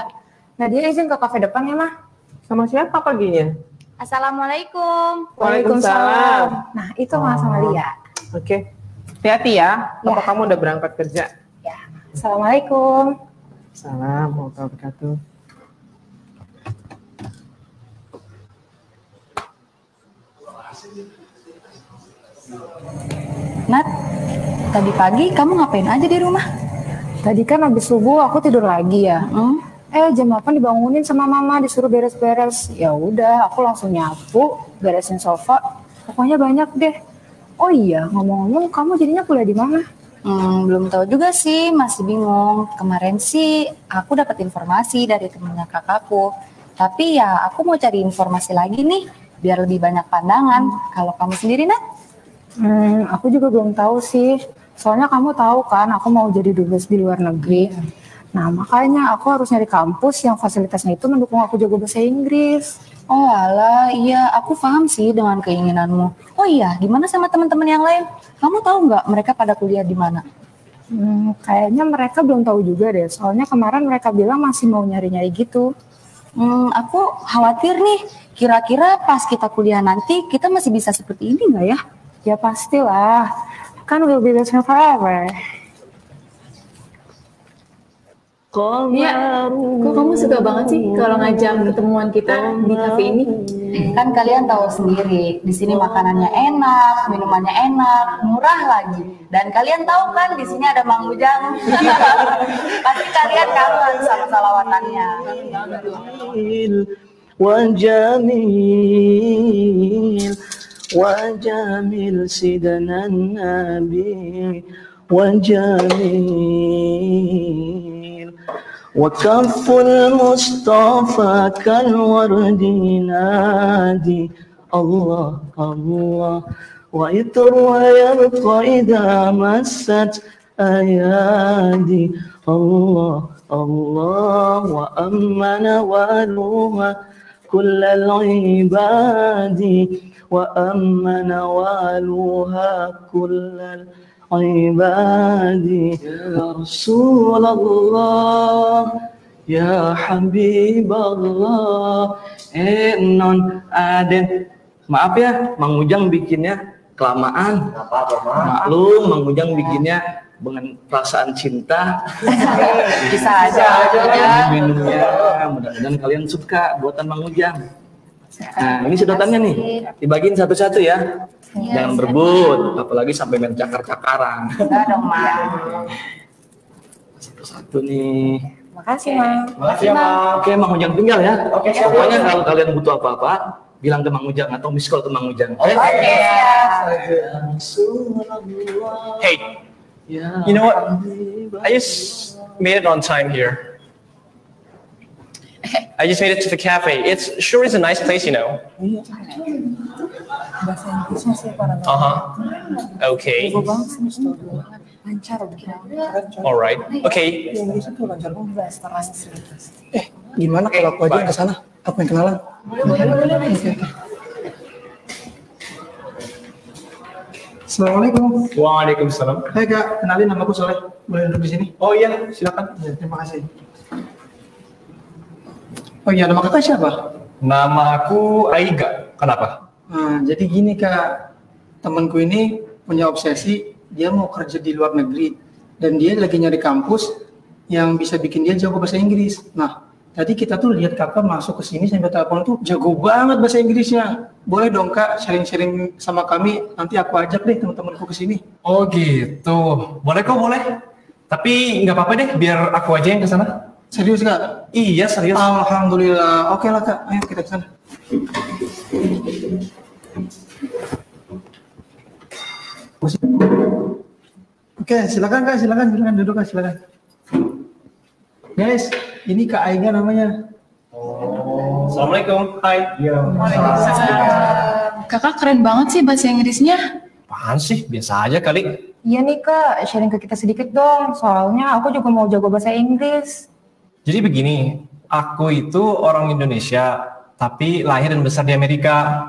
Nadia izin ke kafe depan ya, Mah. Sama siapa paginya? Assalamualaikum. Waalaikumsalam. Nah, itu Mah sama Lia. Oke. Hati-hati ya. Papa kamu udah berangkat kerja. Ya. Assalamualaikum. Salam warahmatullahi wabarakatuh. Nat, tadi pagi kamu ngapain aja di rumah? Tadi kan habis subuh aku tidur lagi ya. Jam 8 dibangunin sama mama disuruh beres-beres. Ya udah, aku langsung nyapu, beresin sofa. Pokoknya banyak deh. Oh iya, ngomong-ngomong kamu jadinya kuliah di mana? Belum tahu juga sih, masih bingung. Kemarin sih aku dapat informasi dari temennya kakakku. Tapi ya aku mau cari informasi lagi nih, biar lebih banyak pandangan. Kalau kamu sendiri, Nat? Aku juga belum tahu sih. Soalnya kamu tahu kan, aku mau jadi dubes di luar negeri. Nah, makanya aku harus nyari kampus yang fasilitasnya itu mendukung aku jago bahasa Inggris. Oh alah, iya aku paham sih dengan keinginanmu. Oh iya, gimana sama teman-teman yang lain? Kamu tahu nggak mereka pada kuliah di mana? Kayaknya mereka belum tahu juga deh. Soalnya kemarin mereka bilang masih mau nyari-nyari gitu. Aku khawatir nih, kira-kira pas kita kuliah nanti kita masih bisa seperti ini nggak ya? Ya pastilah. Kan we'll be best friends forever. Iya, kok kamu suka banget sih kalau ngajak ketemuan kita di kafe ini? Kan kalian tahu sendiri, di sini makanannya enak, minumannya enak, murah lagi. Dan kalian tahu kan di sini ada Mang Ujang. Pasti kalian kangen sama salawatannya. وجميل وجميل سيدنا النبي وجميل وكف المصطفى كالورد ينادي الله الله ويطر ويرقى إذا مست أيادي الله الله وأمن والوها كل العباد وأمن والوها كل العباد يا رسول الله يا حبيب الله non Aden. Maaf ya, Mang Ujang bikinnya kelamaan. Maklum, Mang Ujang bikinnya dengan perasaan cinta. Bisa aja. Minumnya, mudah-mudahan kalian suka buatan Mang Ujang. Nah, ini sedotannya nih, dibagiin satu-satu ya. Jangan berebut, apalagi sampai main cakar-cakaran. Enggak dong, Mang. Satu-satu nih. Makasih, Mang. Makasih ya, Mang. Oke, Mang Ujang tinggal ya. Oke. Pokoknya kalau kalian butuh apa-apa, bilang ke Mang Ujang atau miss call ke Mang Ujang. Oke. Hey, you know what? I just made it on time here. I just made it to the cafe. It's sure is a nice place, you know. Okay. All right. Okay. Gimana kalau aku aja yang ke sana? Aku yang kenalan. Assalamualaikum. Waalaikumsalam. Hai Kak, kenalin nama aku Soleh. Boleh duduk di sini? Oh iya, silakan. Ya, terima kasih. Oh iya, nama kakak siapa? Nama aku Aiga. Kenapa? Nah, jadi gini Kak, temanku ini punya obsesi, dia mau kerja di luar negeri dan dia lagi nyari kampus yang bisa bikin dia jago bahasa Inggris. Nah, tadi kita tuh lihat kakak masuk ke sini sampai telepon tuh jago banget bahasa Inggrisnya. Boleh dong Kak sharing-sharing sama kami, nanti aku ajak deh teman-temanku ke sini. Oh gitu. Boleh kok, boleh. Tapi nggak apa-apa deh, biar aku aja yang ke sana. Serius Kak? Iya, serius. Alhamdulillah. Oke lah Kak, ayo kita ke sana. Oke, silakan Kak, silakan duduk Kak, silakan. Guys, ini Kak Aiga namanya. Assalamualaikum. Hai. Kakak keren banget sih bahasa Inggrisnya. Apaan sih? Biasa aja kali. Iya nih Kak, sharing ke kita sedikit dong. Soalnya aku juga mau jago bahasa Inggris. Jadi begini, aku itu orang Indonesia, tapi lahir dan besar di Amerika.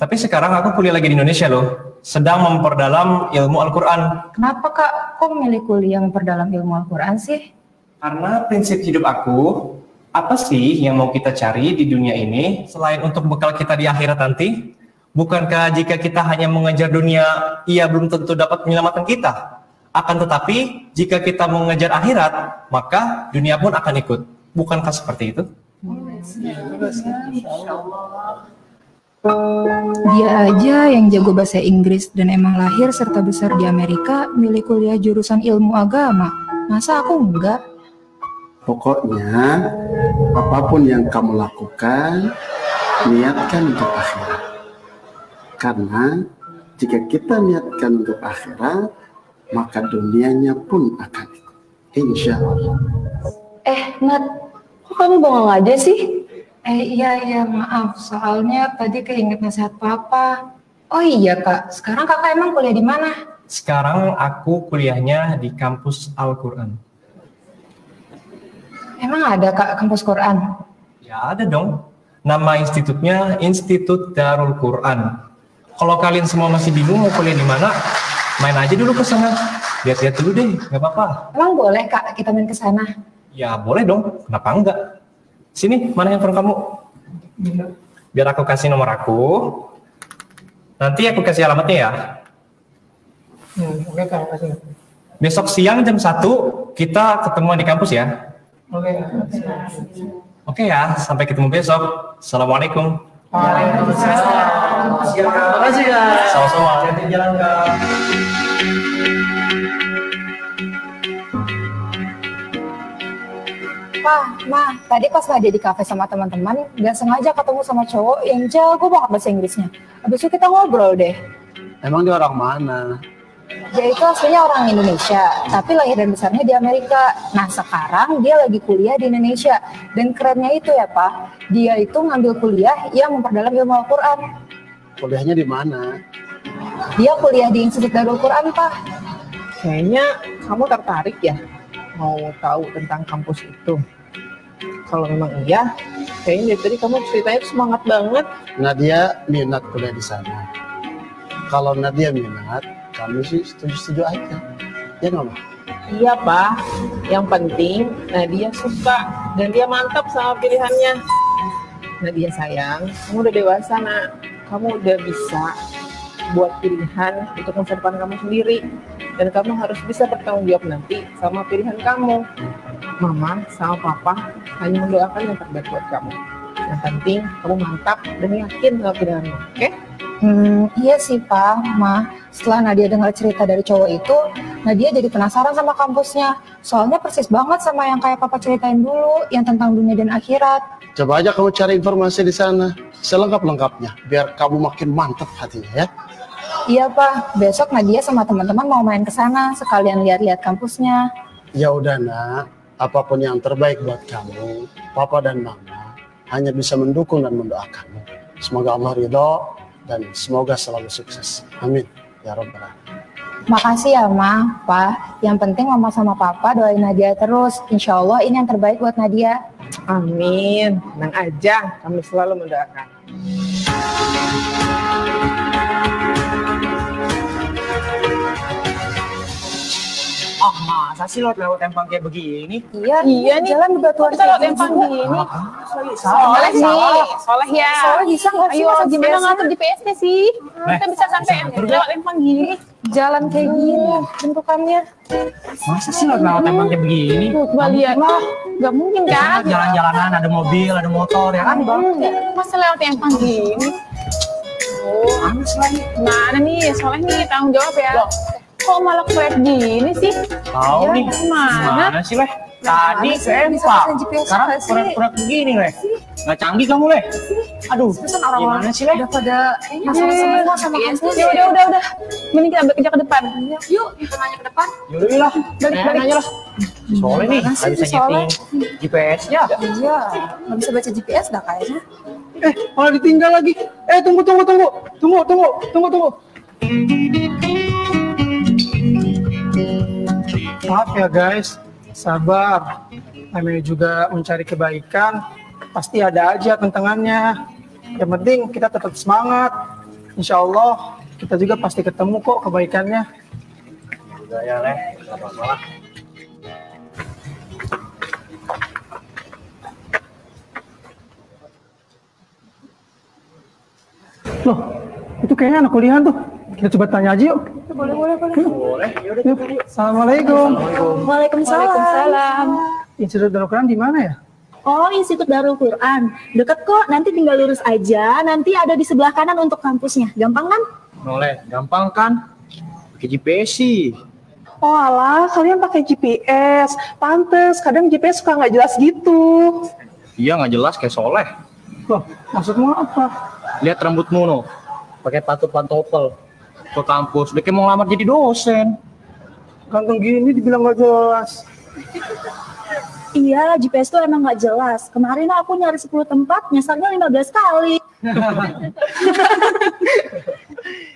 Tapi sekarang aku kuliah lagi di Indonesia loh, sedang memperdalam ilmu Al-Quran. Kenapa Kak, kok milih kuliah memperdalam ilmu Al-Quran sih? Karena prinsip hidup aku, apa sih yang mau kita cari di dunia ini selain untuk bekal kita di akhirat nanti? Bukankah jika kita hanya mengejar dunia, ia belum tentu dapat menyelamatkan kita? Akan tetapi, jika kita mengejar akhirat, maka dunia pun akan ikut. Bukankah seperti itu? Dia aja yang jago bahasa Inggris dan emang lahir serta besar di Amerika milih kuliah jurusan ilmu agama. Masa aku enggak? Pokoknya, apapun yang kamu lakukan, niatkan untuk akhirat. Karena jika kita niatkan untuk akhirat, maka dunianya pun akan ikut. Insya Allah. Nat, kok kamu bengong aja sih? Iya, maaf. Soalnya tadi keinget nasihat Papa. Oh iya Kak, sekarang Kakak emang kuliah di mana? Sekarang aku kuliahnya di kampus Al-Quran. Emang ada Kak kampus Quran? Ya ada dong. Nama institutnya Institut Darul Quran. Kalau kalian semua masih bingung mau kuliah di mana, main aja dulu ke sana. Lihat-lihat dulu deh, nggak apa-apa. Emang boleh Kak kita main ke sana? Ya boleh dong, kenapa enggak? Sini, mana handphone kamu? Biar aku kasih nomor aku. Nanti aku kasih alamatnya ya. Oke Kak, makasih. Besok siang jam 1 kita ketemuan di kampus ya. Oke ya, sampai ketemu besok. Assalamualaikum. Waalaikumsalam. Terima kasih ya. Sama-sama. Jalan Kak. Ma, tadi pas Nadia di kafe sama teman-teman, gak sengaja ketemu sama cowok yang jago banget bahasa Inggrisnya. Habis itu kita ngobrol deh. Emang dia orang mana? Dia itu aslinya orang Indonesia, tapi lahir dan besarnya di Amerika. Nah sekarang dia lagi kuliah di Indonesia. Dan kerennya itu ya Pak, dia itu ngambil kuliah yang memperdalam ilmu Al-Quran. Kuliahnya di mana? Dia kuliah di Institut Darul Quran Pak. Kayaknya kamu tertarik ya mau tahu tentang kampus itu. Kalau memang iya, kayaknya dari tadi kamu ceritanya semangat banget. Nadia minat kuliah di sana. Kalau Nadia minat, kami sih setuju-setuju aja. Ya nggak, Ma? Iya Pak, yang penting Nadia suka dan dia mantap sama pilihannya. Nadia sayang, kamu udah dewasa nak, kamu udah bisa buat pilihan untuk masa depan kamu sendiri. Dan kamu harus bisa bertanggung jawab nanti sama pilihan kamu. Mama sama Papa hanya mendoakan yang terbaik buat kamu. Yang penting kamu mantap dan yakin sama pilihanmu, oke? Iya sih Pak, Ma. Setelah Nadia dengar cerita dari cowok itu, Nadia jadi penasaran sama kampusnya. Soalnya persis banget sama yang kayak Papa ceritain dulu, yang tentang dunia dan akhirat. Coba aja kamu cari informasi di sana, selengkap-lengkapnya, biar kamu makin mantap hatinya ya. Iya Pak, besok Nadia sama teman-teman mau main ke sana, sekalian lihat-lihat kampusnya. Ya udah nak, apapun yang terbaik buat kamu, Papa dan Mama hanya bisa mendukung dan mendoakanmu. Semoga Allah ridho dan semoga selalu sukses. Amin. Ya Rabbal Alamin. Makasih ya Ma, Pak. Yang penting Mama sama Papa doain Nadia terus. Insya Allah ini yang terbaik buat Nadia. Amin. Tenang aja, kami selalu mendoakan. Oh masa sih lewat empang kayak begini? Iya nih, jalan bebatuan kita lewat empang gini. Soleh nih, Soleh ya. Soleh bisa nggak sih? Ayo, gimana ngatur GPS-nya sih? Kita bisa sampai lewat empang gini. Jalan kayak gini bentukannya. Masa sih lewat empang kayak begini? Tuh, coba lihat. Nggak mungkin kan? Jalan-jalanan ada mobil, ada motor ya kan Bang? Masa lewat empang gini? Oh, mana nih? Soleh nih, tanggung jawab ya. Kok malah flat gini sih? Tahu nih. Mana sih Leh? Tadi ke empang. Sekarang proyek begini Leh. Nggak canggih kamu Leh. Aduh, gimana sih Leh? Udah pada masalah semua sama kampus. Ya udah. Mending kita kerja ke depan. Yuk, kita nanya ke depan. Yaudah lah, balik aja lah. Soalnya nih, nggak bisa nyeting GPS-nya. Iya, nggak bisa baca GPS dah kayaknya. Malah ditinggal lagi. Tunggu. Maaf ya guys, sabar. Namanya juga mencari kebaikan, pasti ada aja tantangannya. Yang penting kita tetap semangat. Insya Allah kita juga pasti ketemu kok kebaikannya. Udah ya Leh, nggak apa-apa lah. Loh, itu kayaknya anak kuliahan tuh. Kita coba tanya aja yuk. Boleh. Yuk. Assalamualaikum. Waalaikumsalam. Institut Darul Quran di mana ya? Oh, Institut Darul Quran. Deket kok, nanti tinggal lurus aja. Nanti ada di sebelah kanan untuk kampusnya. Gampang kan? Boleh, gampang kan? Pakai GPS sih. Oh alah, kalian pakai GPS. Pantes, kadang GPS suka nggak jelas gitu. Iya nggak jelas kayak Soleh. Loh, maksudmu apa? Lihat rambutmu no, pakai pantopel ke kampus. Udah kayak mau ngelamar jadi dosen. Gantung gini dibilang nggak jelas. Iya, GPS tuh emang nggak jelas. Kemarin aku nyari 10 tempat, nyasarnya 15 kali.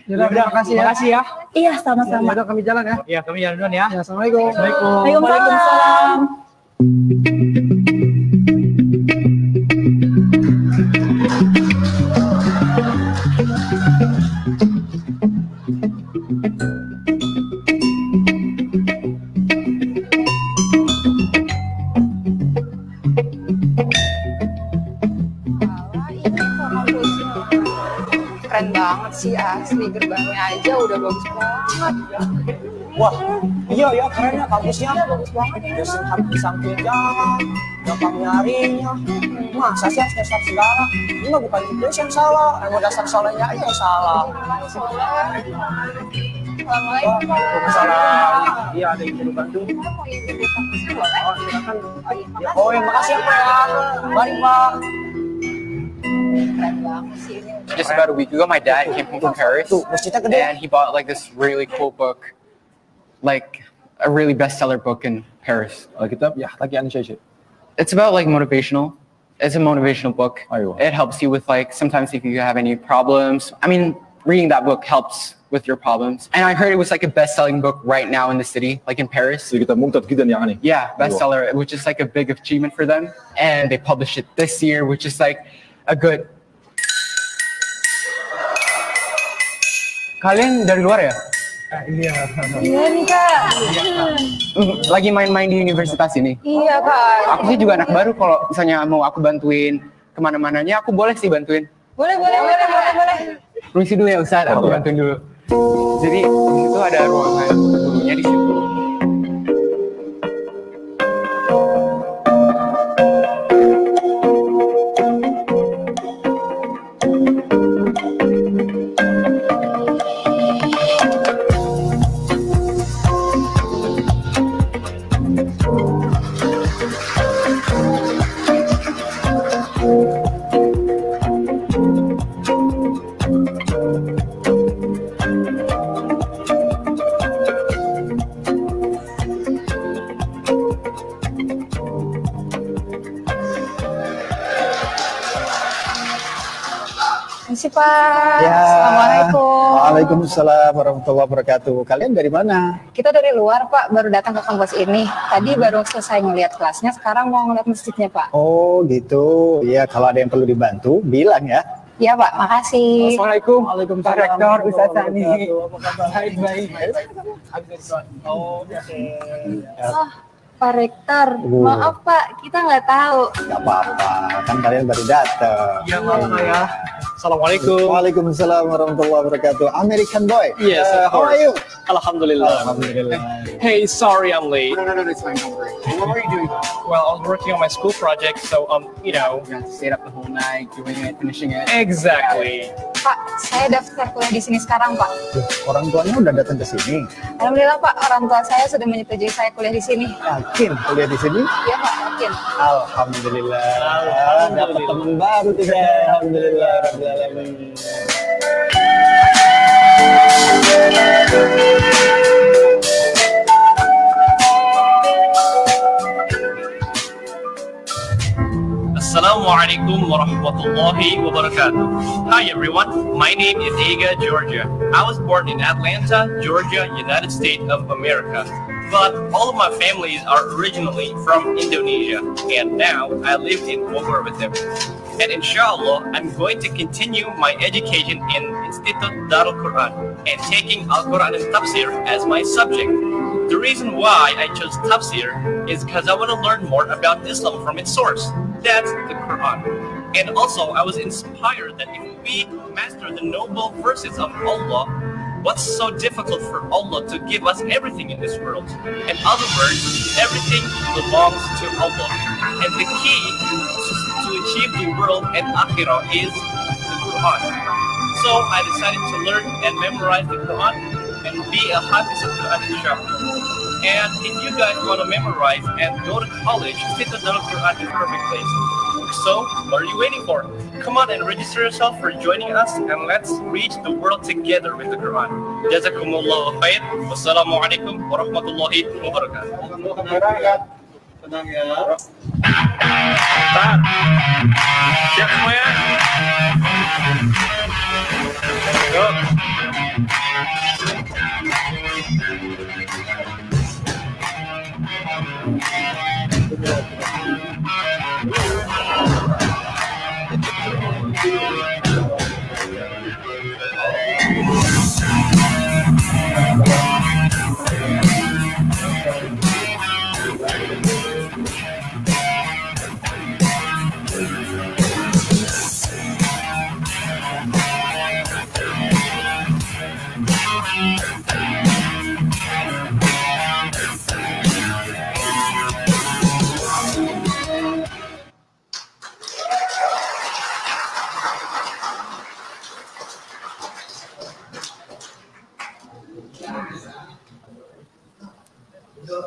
Terima kasih ya. Iya, sama-sama. Udah kami jalan ya. Iya, kami jalan duluan ya. Assalamualaikum. Waalaikumsalam. Keren banget sih asli, gerbangnya aja udah bagus banget. Wah, iya ya kerennya kampusnya. Bagus banget ya. Di samping jalan, gampang nyarinya. Masa sih harus dasar segala? Ini mah bukan Inggris yang salah, emang dasar soalnya aja yang salah. Waalaikumsalam. Iya, ada yang perlu bantu. Oh, silakan. Oh, ya, makasih ya Pak. Mari Pak. Just about a week ago, my dad came home from Paris, and he bought like this really cool book, like a really bestseller book in Paris. It's about like motivational. It's a motivational book. It helps you with like sometimes if you have any problems. I mean, reading that book helps with your problems. And I heard it was like a best-selling book right now in the city, like in Paris. Yeah, bestseller, which is like a big achievement for them. And they published it this year, which is like a good. Kalian dari luar ya? Iya nih Kak. Lagi main-main di universitas ini? Iya Kak. Aku sih juga anak baru, kalau misalnya mau aku bantuin kemana-mananya, aku boleh sih bantuin. Boleh. Permisi dulu ya Ustaz, aku bantuin dulu. Jadi di situ ada ruangan gurunya di situ. Pak. Ya. Assalamualaikum. Waalaikumsalam warahmatullahi wabarakatuh. Kalian dari mana? Kita dari luar Pak, baru datang ke kampus ini. Tadi baru selesai ngeliat kelasnya, sekarang mau ngeliat masjidnya Pak. Oh gitu. Ya kalau ada yang perlu dibantu, bilang ya. Iya Pak, makasih. Assalamualaikum. Waalaikumsalam. Pak Rektor, Ustaz Sani. Baik. Oh, Pak Rektor, maaf Pak, kita nggak tahu. Gak apa-apa, kan kalian baru datang. Ya maaf ya. Assalamualaikum. Waalaikumsalam warahmatullahi wabarakatuh. American boy. Yes, of how are course. you? Alhamdulillah. Alhamdulillah. Hey, sorry I'm late. No, it's fine. Don't worry. What were you doing? Well, I was working on my school project, so You have to stay up the whole night, doing it, finishing it. Exactly. Pak, saya daftar kuliah di sini sekarang Pak. Orang tuanya udah datang ke sini. Alhamdulillah Pak, orang tua saya sudah menyetujui saya kuliah di sini. Yakin kuliah di sini? Iya Pak, yakin. Alhamdulillah. Dapat teman baru tidak? Alhamdulillah. Rabbil alamin. Assalamualaikum warahmatullahi wabarakatuh. Hi everyone, my name is Ega Georgia. I was born in Atlanta, Georgia, United States of America. But all of my families are originally from Indonesia, and now I live in Bogor with them. And inshallah, I'm going to continue my education in Institute Darul Quran and taking Al-Quran and Tafsir as my subject. The reason why I chose Tafsir is because I want to learn more about Islam from its source. That's the Quran. And also, I was inspired that if we master the noble verses of Allah, what's so difficult for Allah to give us everything in this world? In other words, everything belongs to Allah. And the key to achieve the world and akhirah is the Quran. So I decided to learn and memorize the Quran and be a Hafiz of Quran inshallah. And if you guys want to memorize and go to college, Institute Darul Quran is a perfect place. So, what are you waiting for? Come on and register yourself for joining us and let's reach the world together with the Quran. Jazakumullahu khair. Wassalamualaikum warahmatullahi wabarakatuh. Tenang ya. Siap semuanya? Go.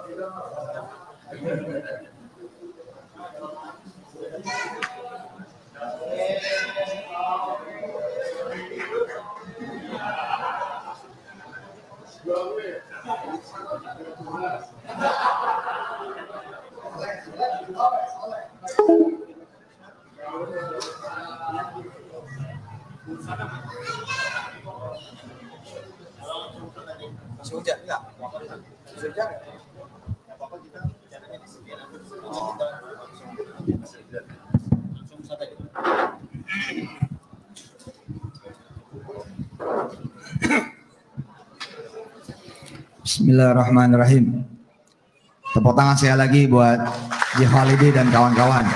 Masih hujan enggak? Masih hujan? Enggak apa-apa kita caranya di sini nanti langsung santai. Bismillahirrahmanirrahim. Tepuk tangan saya lagi buat Ji Khalidi dan kawan-kawan.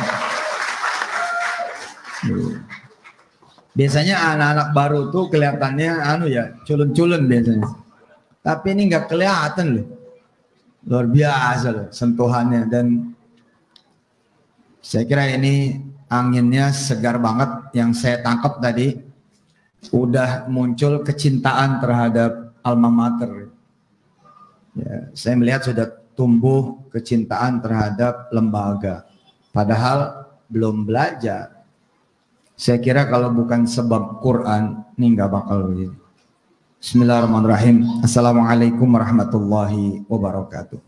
Biasanya anak-anak baru tuh kelihatannya culun-culun biasanya. Tapi ini nggak kelihatan loh. Luar biasa loh sentuhannya, dan saya kira ini anginnya segar banget. Yang saya tangkap tadi udah muncul kecintaan terhadap alma mater. Ya, saya melihat sudah tumbuh kecintaan terhadap lembaga. Padahal belum belajar. Saya kira kalau bukan sebab Quran, ini nggak bakal begini. Bismillahirrahmanirrahim. Assalamualaikum warahmatullahi wabarakatuh.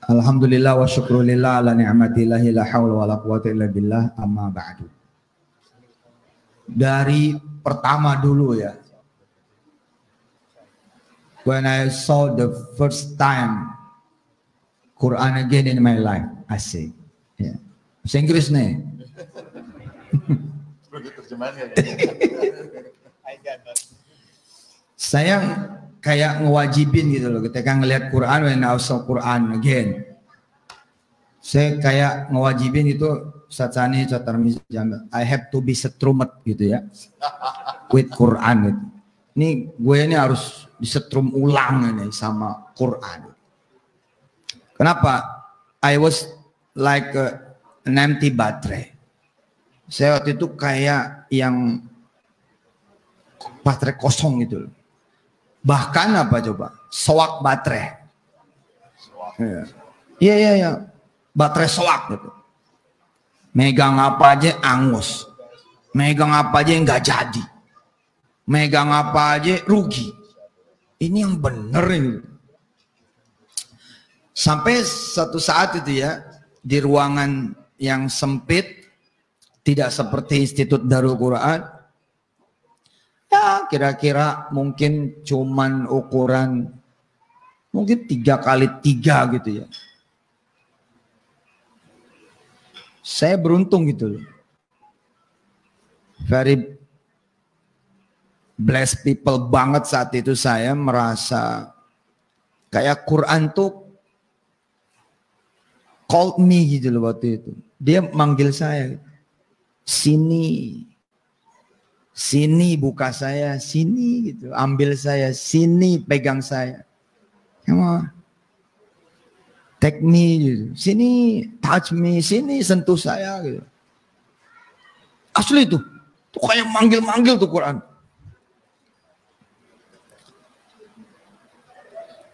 Alhamdulillah wa syukrulillah ala ni'matillahi la hawla wa la quwwata illa billah, amma ba'du. Dari pertama dulu ya. When I saw the first time Quran again in my life, asik. Ya. Bahasa Inggris nih. Saya kayak ngewajibin gitu loh ketika ngelihat Quran, when I saw Quran again. Saya kayak ngewajibin itu Satsani Catarmi Jamil. I have to be setrumet gitu ya. With Quran gitu. Ini gue ini harus disetrum ulang ini sama Quran. Kenapa? I was like an empty battery. Saya waktu itu kayak yang baterai kosong gitu loh. Bahkan apa coba? Soak baterai. Iya. Baterai soak gitu. Megang apa aja angus. Megang apa aja nggak jadi. Megang apa aja rugi. Ini yang bener ini. Sampai satu saat itu ya, di ruangan yang sempit, tidak seperti Institut Darul Quran, ya kira-kira mungkin cuman ukuran mungkin 3x3 gitu ya. Saya beruntung gitu loh. Very blessed people banget saat itu, saya merasa kayak Quran tuh called me gitu loh waktu itu. Dia manggil saya. Sini buka saya, sini gitu, ambil saya, sini pegang saya, take me gitu, sini touch me, sini sentuh saya gitu. Asli tuh kayak manggil-manggil tuh Quran.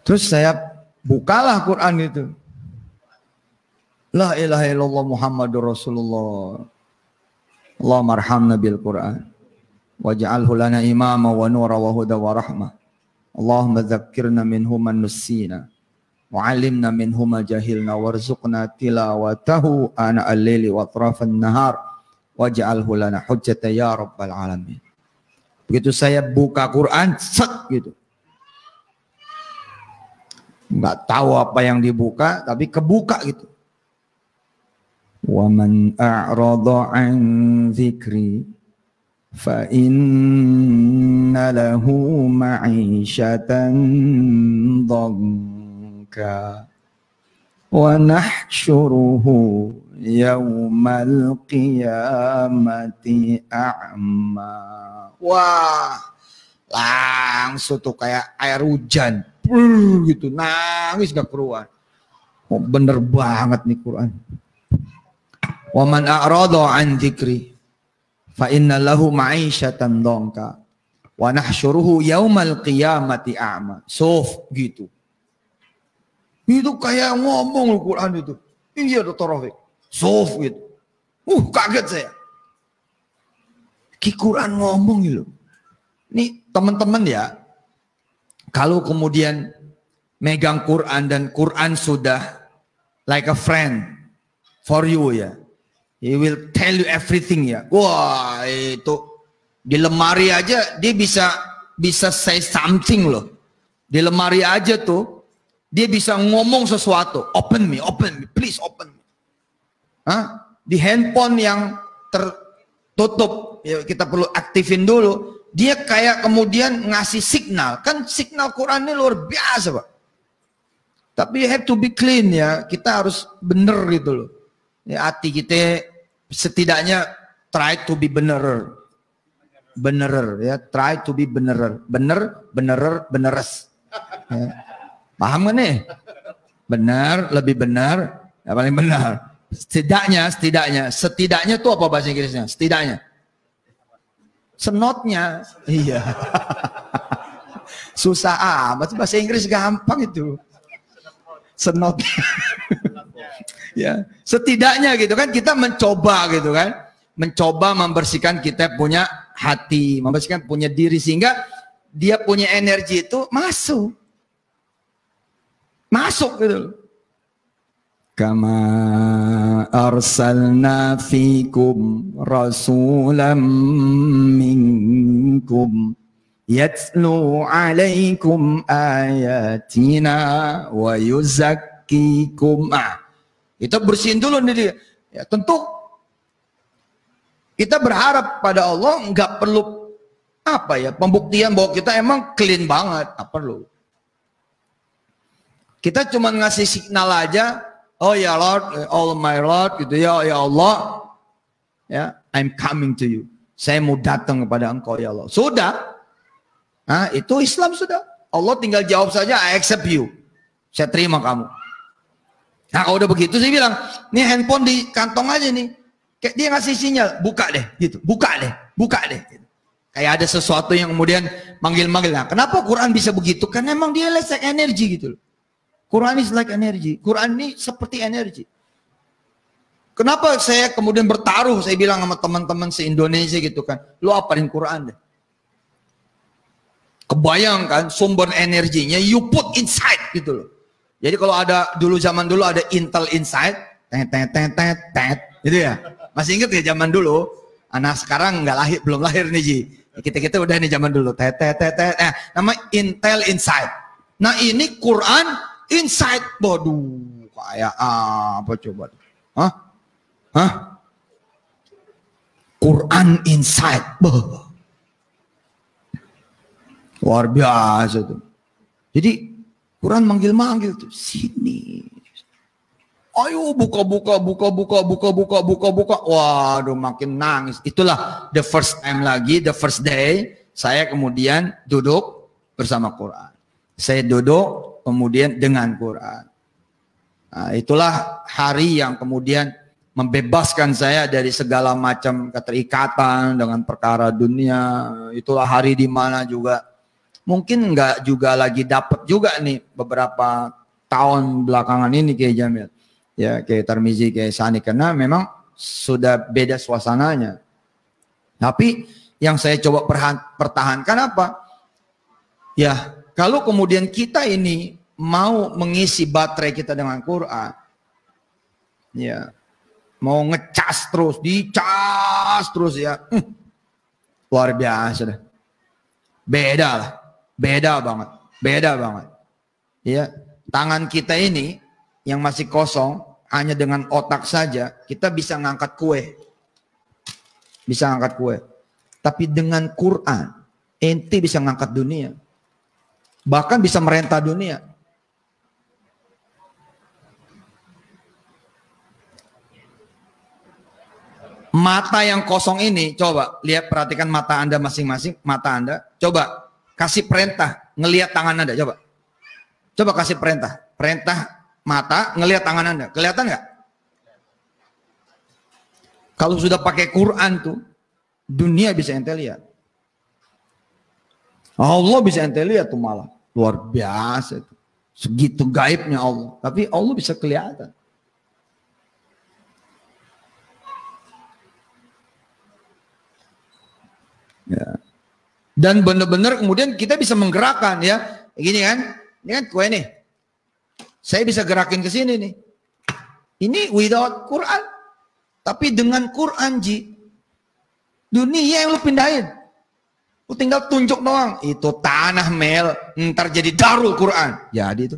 Terus saya bukalah Quran gitu. La ilaha illallah Muhammadur Rasulullah. Allahumma arhamna bil Quran waj'alhu lana imama wa nura wa huda wa rahmah. Allahumma dzakkirna minhu man nussina wa 'allimna minhu ma jahilna warzuqna tilawatahu ana al-laili wa atrafan nahar waj'alhu lana hujjatan ya rabbal alamin. Begitu saya buka Quran, set gitu. Enggak tahu apa yang dibuka, tapi kebuka gitu. وَمَنْ أَعْرَضَ عَنْ ذِكْرِي فَإِنَّ لَهُ مَعِيشَةً ضَنْكًا وَنَحْشُرُهُ يَوْمَ الْقِيَامَةِ أَعْمَى. Wah, langsung tuh kayak air hujan, gitu, nangis gak keluar. Oh, bener banget nih Quran. Wa man a'rada 'an dzikri fa inna lahu ma'isyatan dhanka Wa nahsyuruhu yaumal qiyamati a'ma. Sof gitu. Itu kayak ngomong Al-Quran itu. Iya Dr. Rafiq. Sof gitu. Kaget saya. Quran ngomong gitu. Nih teman-teman ya. Kalau kemudian megang Quran dan Quran sudah like a friend for you ya. He will tell you everything ya. Wah itu di lemari aja dia bisa say something loh. Di lemari aja tuh dia bisa ngomong sesuatu. Open me, please open me. Hah? Di handphone yang tertutup, ya kita perlu aktifin dulu. Dia kayak kemudian ngasih signal. Kan signal Quran ini luar biasa Pak. Tapi you have to be clean ya. Kita harus bener gitu loh. Ya, hati kita setidaknya try to be benerer. Benerer ya. Try to be benerer. Beneres. Ya. Paham gak nih? Benar, lebih benar, ya paling benar. Setidaknya itu apa bahasa Inggrisnya? Setidaknya. Senotnya, iya. Susah amat, bahasa Inggris gampang itu. Senotnya. Ya, setidaknya gitu kan kita mencoba gitu kan. Mencoba membersihkan kita punya hati, membersihkan punya diri sehingga dia punya energi itu masuk gitu. Kama arsalna fikum rasulam minkum yatlu alaikum ayatina wa yuzakkikum. Itu bersihin dulu nih. Ya, tentu kita berharap pada Allah nggak perlu pembuktian bahwa kita emang clean banget, nggak perlu. Kita cuma ngasih signal aja, oh ya Lord, oh my Lord, gitu ya Allah, ya I'm coming to you. Saya mau datang kepada Engkau ya Allah. Sudah, nah itu Islam sudah. Allah tinggal jawab saja, I accept you. Saya terima kamu. Nah kalau udah begitu saya bilang, nih handphone di kantong aja nih. Kayak dia ngasih sinyal, buka deh, gitu, buka deh. Gitu. Kayak ada sesuatu yang kemudian manggil-manggil. Nah, kenapa Quran bisa begitu? Karena emang dia like energi gitu loh. Quran is like energy. Quran ini seperti energi. Kenapa saya kemudian bertaruh, saya bilang sama teman-teman se-Indonesia gitu kan, lo apalin Quran deh. Kebayang kan sumber energinya, you put inside gitu loh. Jadi kalau ada zaman dulu ada Intel Inside, gitu ya. Masih ingat ya zaman dulu? Anak sekarang belum lahir nih Ji. Kita udah nih zaman dulu. Nah, nama Intel Inside. Nah ini Quran Inside, waduh, kayak apa coba? Hah? Quran Inside, luar biasa tuh. Jadi Quran manggil-manggil tuh, sini. Ayo buka. Waduh, makin nangis. Itulah the first day saya kemudian duduk bersama Quran. Saya duduk kemudian dengan Quran. Nah, itulah hari yang kemudian membebaskan saya dari segala macam keterikatan dengan perkara dunia. Itulah hari di mana juga mungkin nggak juga lagi dapat juga nih beberapa tahun belakangan ini kayak Jamil, ya kayak Tarmizi, kayak Sani, karena memang sudah beda suasananya. Tapi yang saya coba pertahankan apa? Ya, kalau kemudian kita ini mau mengisi baterai kita dengan Quran, ya, mau ngecas terus, dicas terus ya, luar biasa dah. Beda banget. Ya, tangan kita ini yang masih kosong, hanya dengan otak saja, kita bisa ngangkat kue. Tapi dengan Quran, ente bisa ngangkat dunia. Bahkan bisa merentah dunia. Mata yang kosong ini, coba lihat, perhatikan mata Anda masing-masing, mata Anda. Coba kasih perintah, ngelihat tangan Anda, coba. Coba kasih perintah mata, ngelihat tangan Anda. Kelihatan nggak? Kalau sudah pakai Quran tuh, dunia bisa ente lihat. Allah bisa ente lihat tuh malah. Luar biasa itu. Segitu gaibnya Allah. Tapi Allah bisa kelihatan. Ya. Dan benar-benar kemudian kita bisa menggerakkan ya. Gini kan. Ini kan kue nih. Saya bisa gerakin ke sini nih. Ini without Quran. Tapi dengan Quran, Ji. Dunia yang lu pindahin. Lu tinggal tunjuk doang. Itu tanah Mel. Ntar jadi Darul Quran. Jadi itu.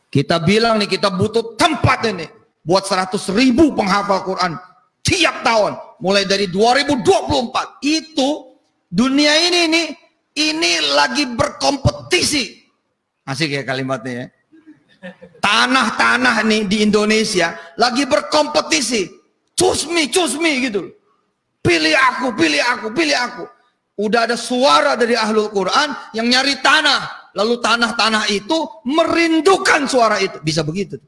Kita bilang nih kita butuh tempat ini. Buat 100.000 penghafal Quran. Tiap tahun. Mulai dari 2024. Itu dunia ini nih. Ini lagi berkompetisi. Asik ya kalimatnya ya. Tanah-tanah nih di Indonesia lagi berkompetisi. Choose me gitu. Pilih aku, pilih aku, pilih aku. Udah ada suara dari Ahlul Quran yang nyari tanah. Lalu tanah-tanah itu merindukan suara itu. Bisa begitu.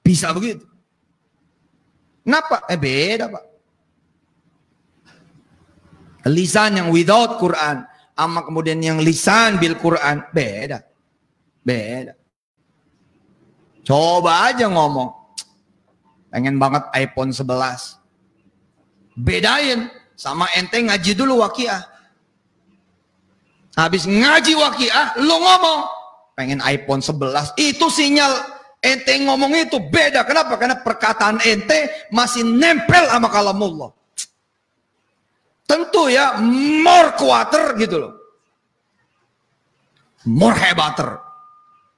Bisa begitu. Kenapa? Beda Pak. Lisan yang without Quran. Sama kemudian yang lisan bil Quran. Beda. Beda. Coba aja ngomong. Pengen banget iPhone 11. Bedain. Sama ente ngaji dulu waqiah. Habis ngaji waqiah, lu ngomong. Pengen iPhone 11. Itu sinyal ente ngomong itu beda. Kenapa? Karena perkataan ente masih nempel sama kalamullah. Tentu ya, more kuater gitu loh. More hebater.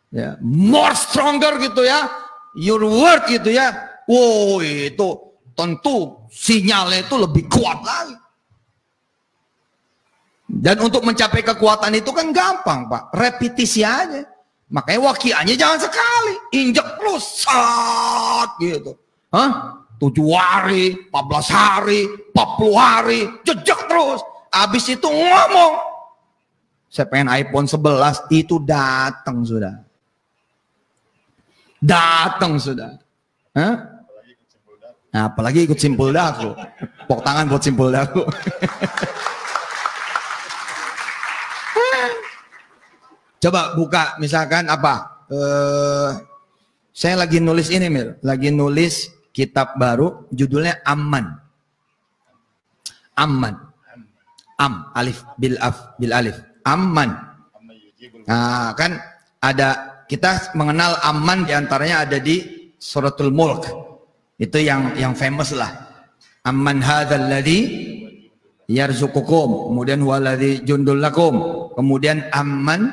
Ya, more stronger gitu ya, your word gitu ya. Wow, itu tentu sinyalnya itu lebih kuat lagi. Dan untuk mencapai kekuatan itu kan gampang Pak, repetisi aja. Makanya waqiahnya jangan sekali, injek terus, saat gitu. 7 hari, 14 hari, 40 hari, jejak terus. Habis itu ngomong. Saya pengen iPhone 11, itu datang sudah. Datang sudah. Hah? Nah, apalagi ikut simpul daku. Pok tangan buat simpul daku. Coba buka misalkan apa? Saya lagi nulis ini Mil. Lagi nulis kitab baru judulnya Amman. Amman. Alif bil alif. Amman. Nah, kan ada kita mengenal aman diantaranya ada di suratul Mulk. Itu yang famous lah. Amman hadzal ladzi yarzuqukum, kemudian huwaladzi jundul lakum, kemudian amman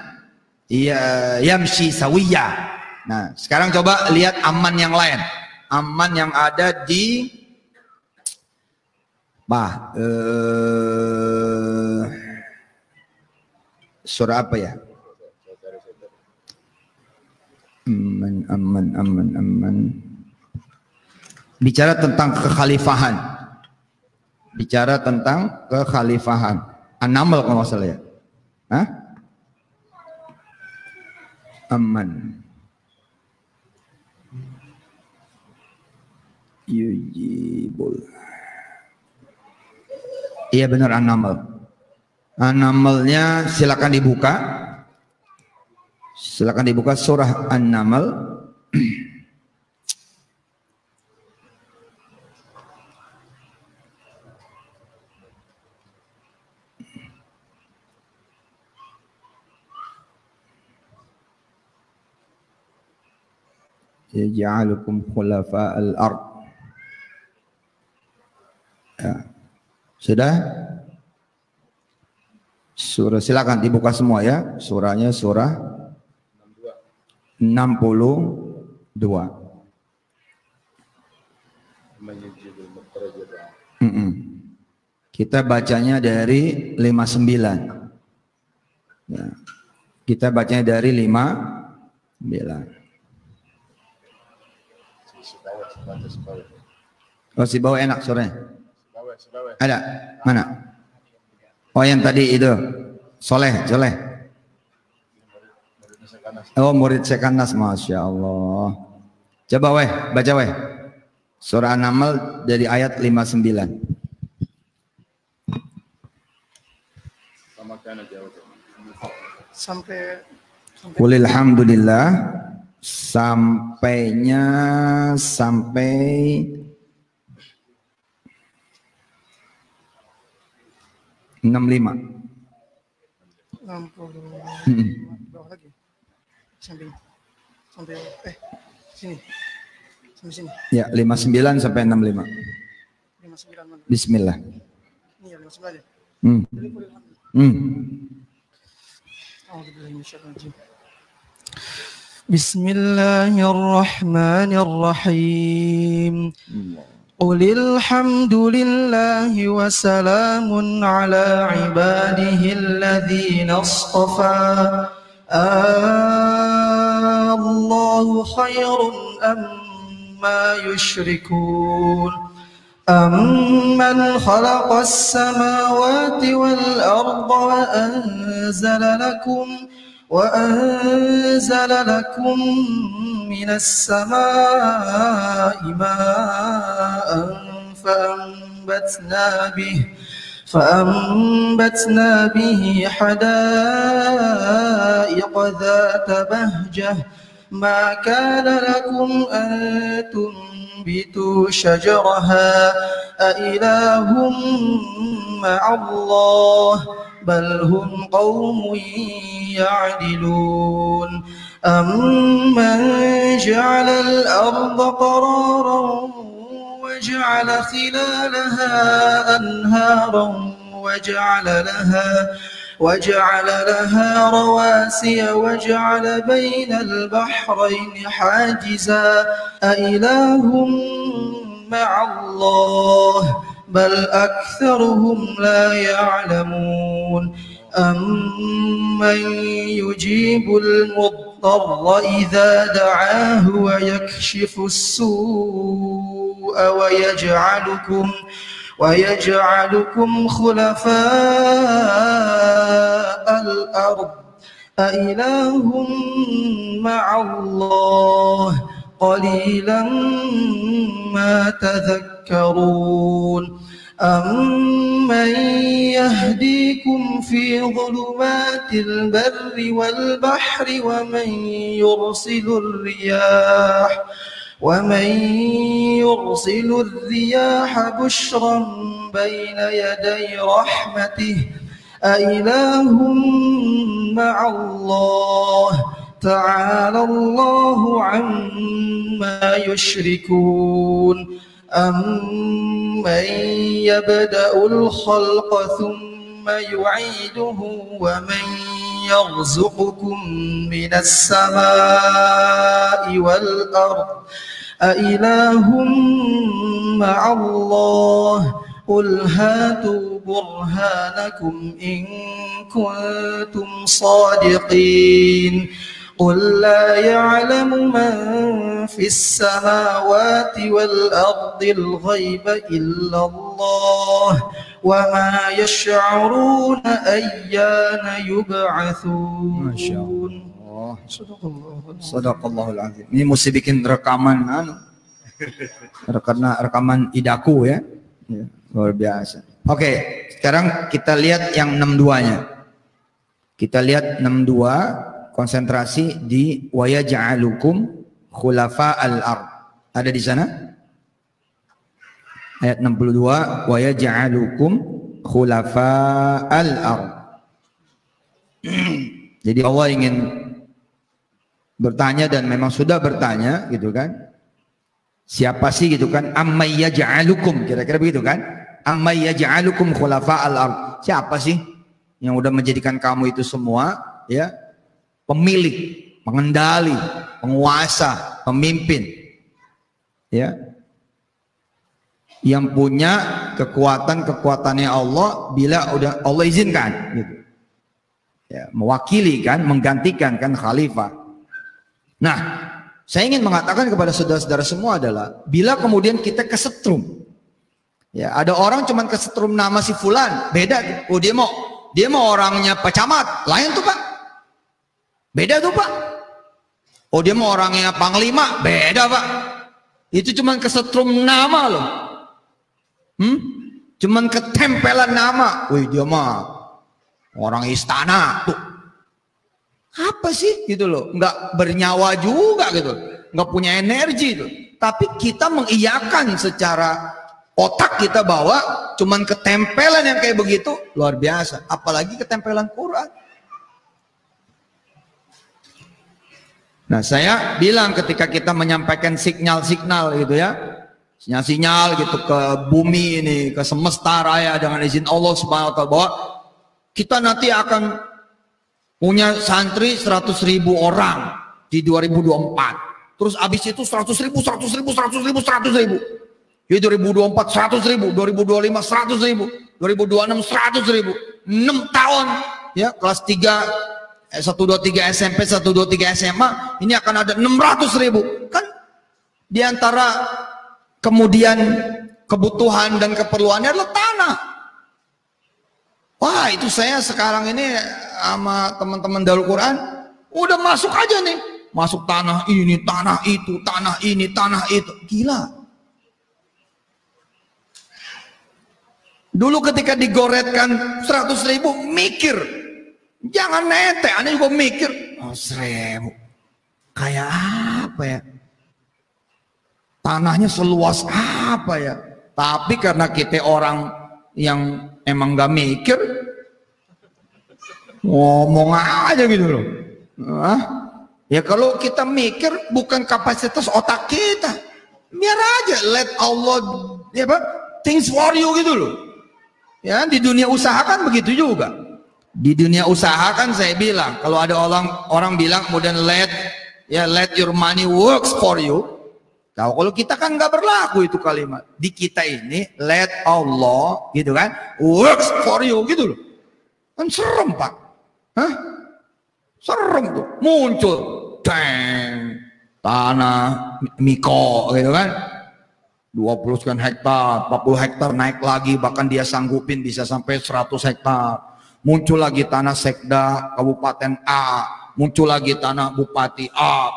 yamshi sawiyya. Nah, sekarang coba lihat aman yang lain. Aman yang ada di surah apa ya? Aman. Bicara tentang kekhalifahan. Bicara tentang kekhalifahan. An-Naml kalau nggak salah ya. Hah? Aman. Yujibul. Iya benar An-Naml. An-Namlnya silakan dibuka. Silakan dibuka surah An-Naml. Yaj'alukum khulafa'al ard. Ya. Sudah? Surah silakan dibuka semua ya. Surahnya surah 62. Kita bacanya dari 59. Ya. Kita bacanya dari 59. Oh, si bawah enak sore. Ada? Mana? Oh, yang tadi itu. Soleh. Oh, murid Sekanas, Masya Allah. Coba weh, baca weh. Surah An-Naml dari ayat 59. Sampai Qulil hamdulillah sampainya sampai 65. 60. Bawah lagi. Sampai sini. Sampai sini. Ya, 59 sampai 65. 59 mana? Bismillah. Ini ya 59 ya. Bismillahirrahmanirrahim. قل الحمد لله وسلام على عباده الذين اصطفى الله خير أما يشركون أمن خلق السماوات والأرض وأنزل لكم من السماء ماء فأنبتنا به حدائق ذات بهجة ما كان لكم أن تنبتوا شجرها أإله مع الله بل هم قوم يعدلون أمن جعل الأرض قرارا وجعل خلالها أنهارا وجعل لها رواسي وجعل بين البحرين حاجزا أإله مع الله بل أكثرهم لا يعلمون أمن يجيب المضطر إذا دعاه ويكشف السوء ويجعلكم خلفاء الأرض أإله مع الله قليلا ما تذكرون أمن يهديكم في ظلمات البر والبحر ومن يرسل الرياح بشرا بين يدي رحمته أإله مع الله تعالى الله عما يشركون أمن يبدأ الخلق ثم يعيده ومن يرزقكم من السماء والأرض أإله مع الله قل هاتوا برهانكم إن كنتم صادقين قل لا يعلم من في السماوات والأرض الغيب إلا الله وما يشعرون أيان يبعثون. Masya Allah. Sadaqallahul azim. Ini mesti bikin rekaman rekaman idaku ya. Luar biasa. Oke, sekarang kita lihat yang 62-nya. Kita lihat 62. Konsentrasi di wa yaj'alukum khulafa'al ard. Ada di sana? Ayat 62 wa yaj'alukum khulafa'al ard. Jadi Allah ingin bertanya dan memang sudah bertanya gitu kan. Siapa sih gitu kan? Ammay yaj'alukum, kira-kira begitu kan? Ammay yaj'alukum khulafa'al ard. Siapa sih yang udah menjadikan kamu itu semua ya? Pemilik, pengendali, penguasa, pemimpin, ya, yang punya kekuatannya Allah bila udah Allah izinkan, gitu. Ya, mewakili kan, menggantikan kan khalifah. Nah, saya ingin mengatakan kepada saudara-saudara semua adalah bila kemudian kita kesetrum, ya, ada orang cuman kesetrum nama si fulan, beda, oh dia mau orangnya Pak Camat, lain tuh Pak. Beda tuh Pak. Oh dia mau orangnya Panglima, beda Pak. Itu cuman kesetrum nama loh. Cuman ketempelan nama. Wih dia mah Orang istana tuh. Apa sih gitu loh? Nggak bernyawa juga gitu. Nggak punya energi itu. Tapi kita mengiyakan secara otak kita bahwa cuman ketempelan yang kayak begitu luar biasa. Apalagi ketempelan Quran. Nah, saya bilang ketika kita menyampaikan sinyal-sinyal gitu ya. Sinyal-sinyal gitu ke bumi ini, ke semesta raya dengan izin Allah Subhanahu wa taala bahwa kita nanti akan punya santri 100.000 orang di 2024. Terus abis itu 100.000. Jadi 2024 100.000, 2025 100.000, 2026 100.000. 6 tahun ya, kelas 3 1, 2, 3 SMP, 1, 2, 3 SMA, ini akan ada 600.000. Kan diantara kemudian kebutuhan dan keperluannya adalah tanah. Wah, itu saya sekarang ini sama teman-teman Darul Quran udah masuk aja nih, masuk tanah ini, tanah itu, tanah ini, tanah itu. Gila. Dulu ketika digoretkan 100.000 mikir, jangan nete, aneh juga mikir, 100.000 kayak apa ya, tanahnya seluas apa ya. Tapi karena kita orang yang emang gak mikir, ngomong aja gitu loh. Ya kalau kita mikir bukan kapasitas otak kita, biar aja let Allah ya Pak, things for you gitu loh. Ya di dunia usaha kan begitu juga. Di dunia usaha kan saya bilang, kalau ada orang bilang kemudian let your money works for you. Kalau kita kan nggak berlaku itu kalimat. Di kita ini let Allah gitu kan works for you gitu loh. Kan serem Pak. Hah? Serem tuh. Muncul tanah Miko gitu kan. 20 sekian hektar, 40 hektar naik lagi, bahkan dia sanggupin bisa sampai 100 hektar. Muncul lagi tanah sekda Kabupaten A, muncul lagi tanah Bupati A.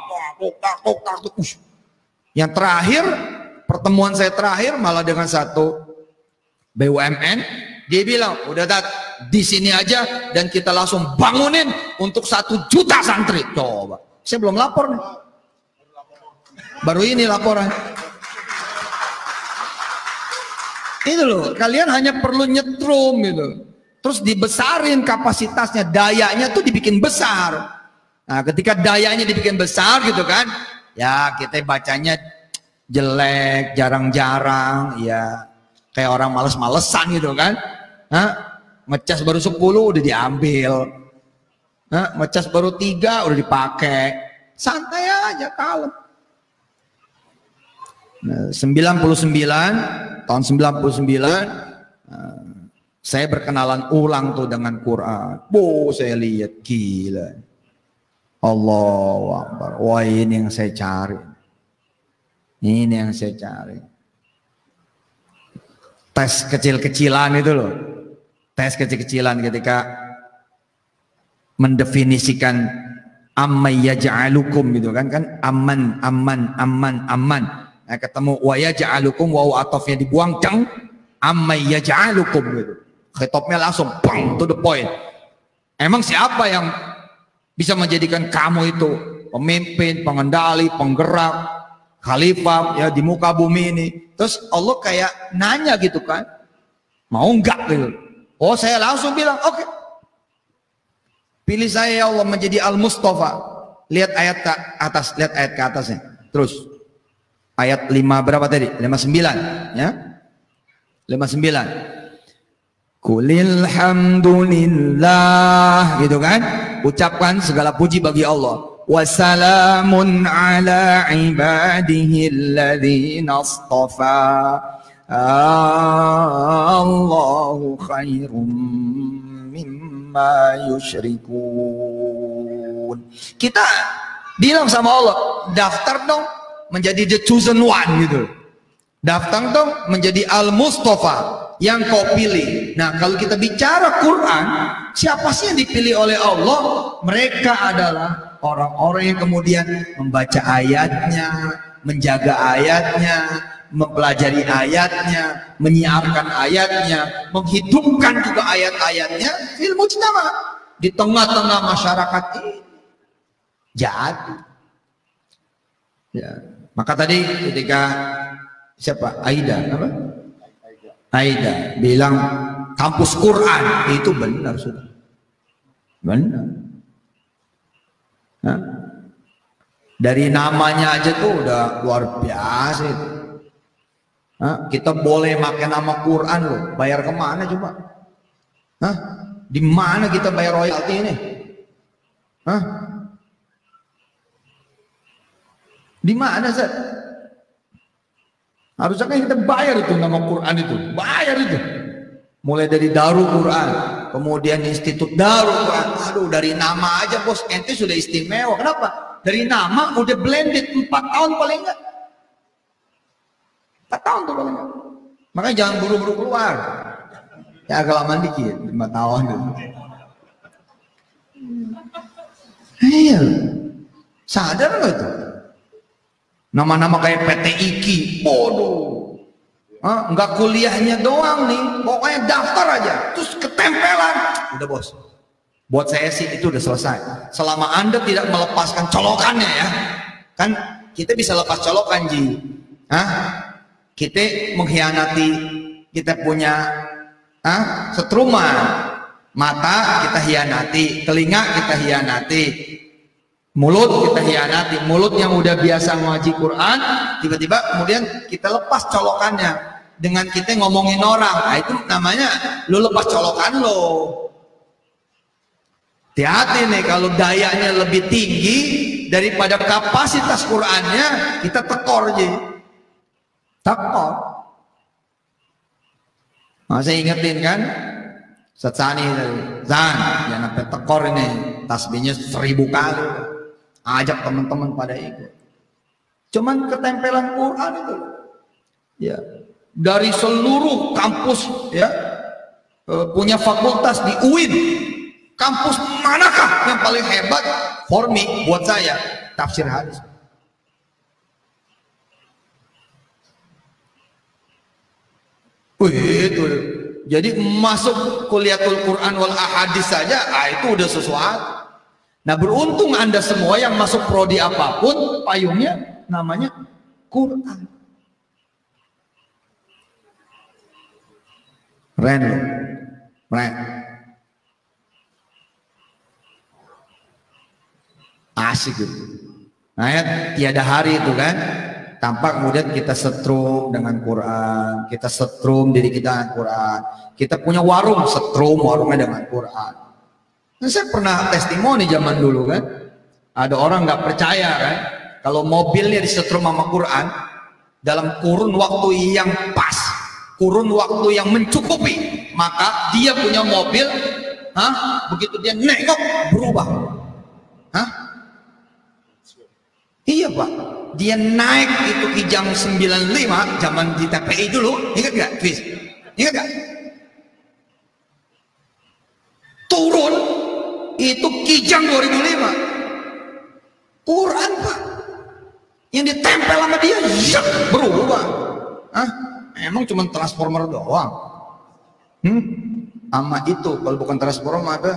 Yang terakhir, pertemuan saya terakhir malah dengan satu BUMN, dia bilang, udah Tat, di sini aja dan kita langsung bangunin untuk 1 juta santri. Coba, saya belum lapor nih. Baru ini laporan. Itu loh, kalian hanya perlu nyetrum gitu. Terus dibesarin kapasitasnya, dayanya tuh dibikin besar. Nah, ketika dayanya dibikin besar gitu kan, ya kita bacanya jelek, jarang-jarang, ya kayak orang males-malesan gitu kan. Ngecas baru 10 udah diambil. Ngecas baru 3 udah dipakai. Santai aja, kalem. Nah, 99 tahun 99 saya berkenalan ulang tuh dengan Quran. Saya lihat gila. Allahu Akbar. Wah, ini yang saya cari. Ini yang saya cari. Tes kecil-kecilan itu loh. Tes kecil-kecilan ketika mendefinisikan amma yaj'alukum gitu kan aman. Nah, ketemu wa yaj'alukum, waw atofnya dibuang, ceng, amma yaj'alukum gitu. Khitabnya langsung bang, to the point. Emang siapa yang bisa menjadikan kamu itu pemimpin, pengendali, penggerak, khalifah ya di muka bumi ini? Terus Allah kayak nanya gitu kan, mau enggak gitu? Oh, saya langsung bilang oke. Pilih saya ya Allah menjadi Al-Mustafa. Lihat ayat ke atas, lihat ayat ke atasnya. Terus ayat 5 berapa tadi? 59 ya. 59. Qulil hamdulillah gitu kan? Ucapkan segala puji bagi Allah. Wassalamun ala ibadihi alladhina astafa. Allahu khairum mimma yusyrikun. Kita bilang sama Allah, daftar dong menjadi the chosen one gitu. Daftar dong menjadi Al-Mustafa yang kau pilih. Nah, kalau kita bicara Quran, siapa sih yang dipilih oleh Allah? Mereka adalah orang-orang yang kemudian membaca ayatnya, menjaga ayatnya, mempelajari ayatnya, menyiarkan ayatnya, menghidupkan juga ayat-ayatnya fil mujtama, di tengah-tengah masyarakat ini. Jadi ya, maka tadi ketika siapa? Aida bilang kampus Quran, itu benar sudah. Benar. Hah? Dari namanya aja tuh udah luar biasa itu. Hah? Kita boleh pakai nama Quran loh. Bayar kemana coba? Hah? Di mana kita bayar royalti ini? Hah? Di mana Zat? Harusnya kan kita bayar itu nama Quran itu. Bayar itu. Mulai dari Darul Quran, kemudian Institut Darul Quran. Aduh, dari nama aja bos, ente sudah istimewa. Kenapa? Dari nama udah blended 4 tahun paling enggak. 4 tahun tuh paling enggak. Makanya jangan buru-buru keluar. Ya agak lama dikit, 5 tahun. Iya. Sadar nggak itu? Nama-nama kayak PT IKI, bodoh. Enggak kuliahnya doang nih, pokoknya daftar aja, terus ketempelan. Udah bos. Buat saya sih itu udah selesai. Selama Anda tidak melepaskan colokannya ya. Kan kita bisa lepas colokan Ji. Kita mengkhianati, kita punya setruman. Mata kita hianati, telinga kita hianati, mulut kita hianati. Mulut yang udah biasa ngaji Quran, tiba-tiba kemudian kita lepas colokannya dengan kita ngomongin orang. Nah, itu namanya lu lepas colokan lo. Hati-hati nih kalau dayanya lebih tinggi daripada kapasitas Qurannya, kita tekor aja. Tekor. Nah, saya ingetin kan, Setsani Zan, jangan sampai tekor ini, tasbihnya 1000 kali. Ajak teman-teman pada ikut. Cuman ketempelan Quran itu. Ya, dari seluruh kampus ya, punya fakultas di UIN. Kampus manakah yang paling hebat? Formi buat saya tafsir hadis. Itu. Jadi masuk kuliatul Quran wal ahadis saja, itu udah sesuatu. Nah beruntung Anda semua yang masuk prodi apapun, payungnya namanya Quran. Keren loh. Keren. Asik gitu. Nah ya, tiada hari itu kan tampak kemudian kita setrum dengan Quran, kita setrum diri kita dengan Quran, kita punya warung, setrum warungnya dengan Quran. Nah, saya pernah testimoni zaman dulu kan, ada orang nggak percaya kan, kalau mobilnya disetrum sama Quran dalam kurun waktu yang pas, kurun waktu yang mencukupi, maka dia punya mobil, begitu dia nengok berubah. Iya Pak, dia naik itu Kijang 95 zaman di TPI dulu, ingat gak Chris? Ingat gak? Turun itu Kijang 2005, Quran Pak, yang ditempel sama dia, berubah. Emang cuma transformer doang? Sama itu kalau bukan transformer ada,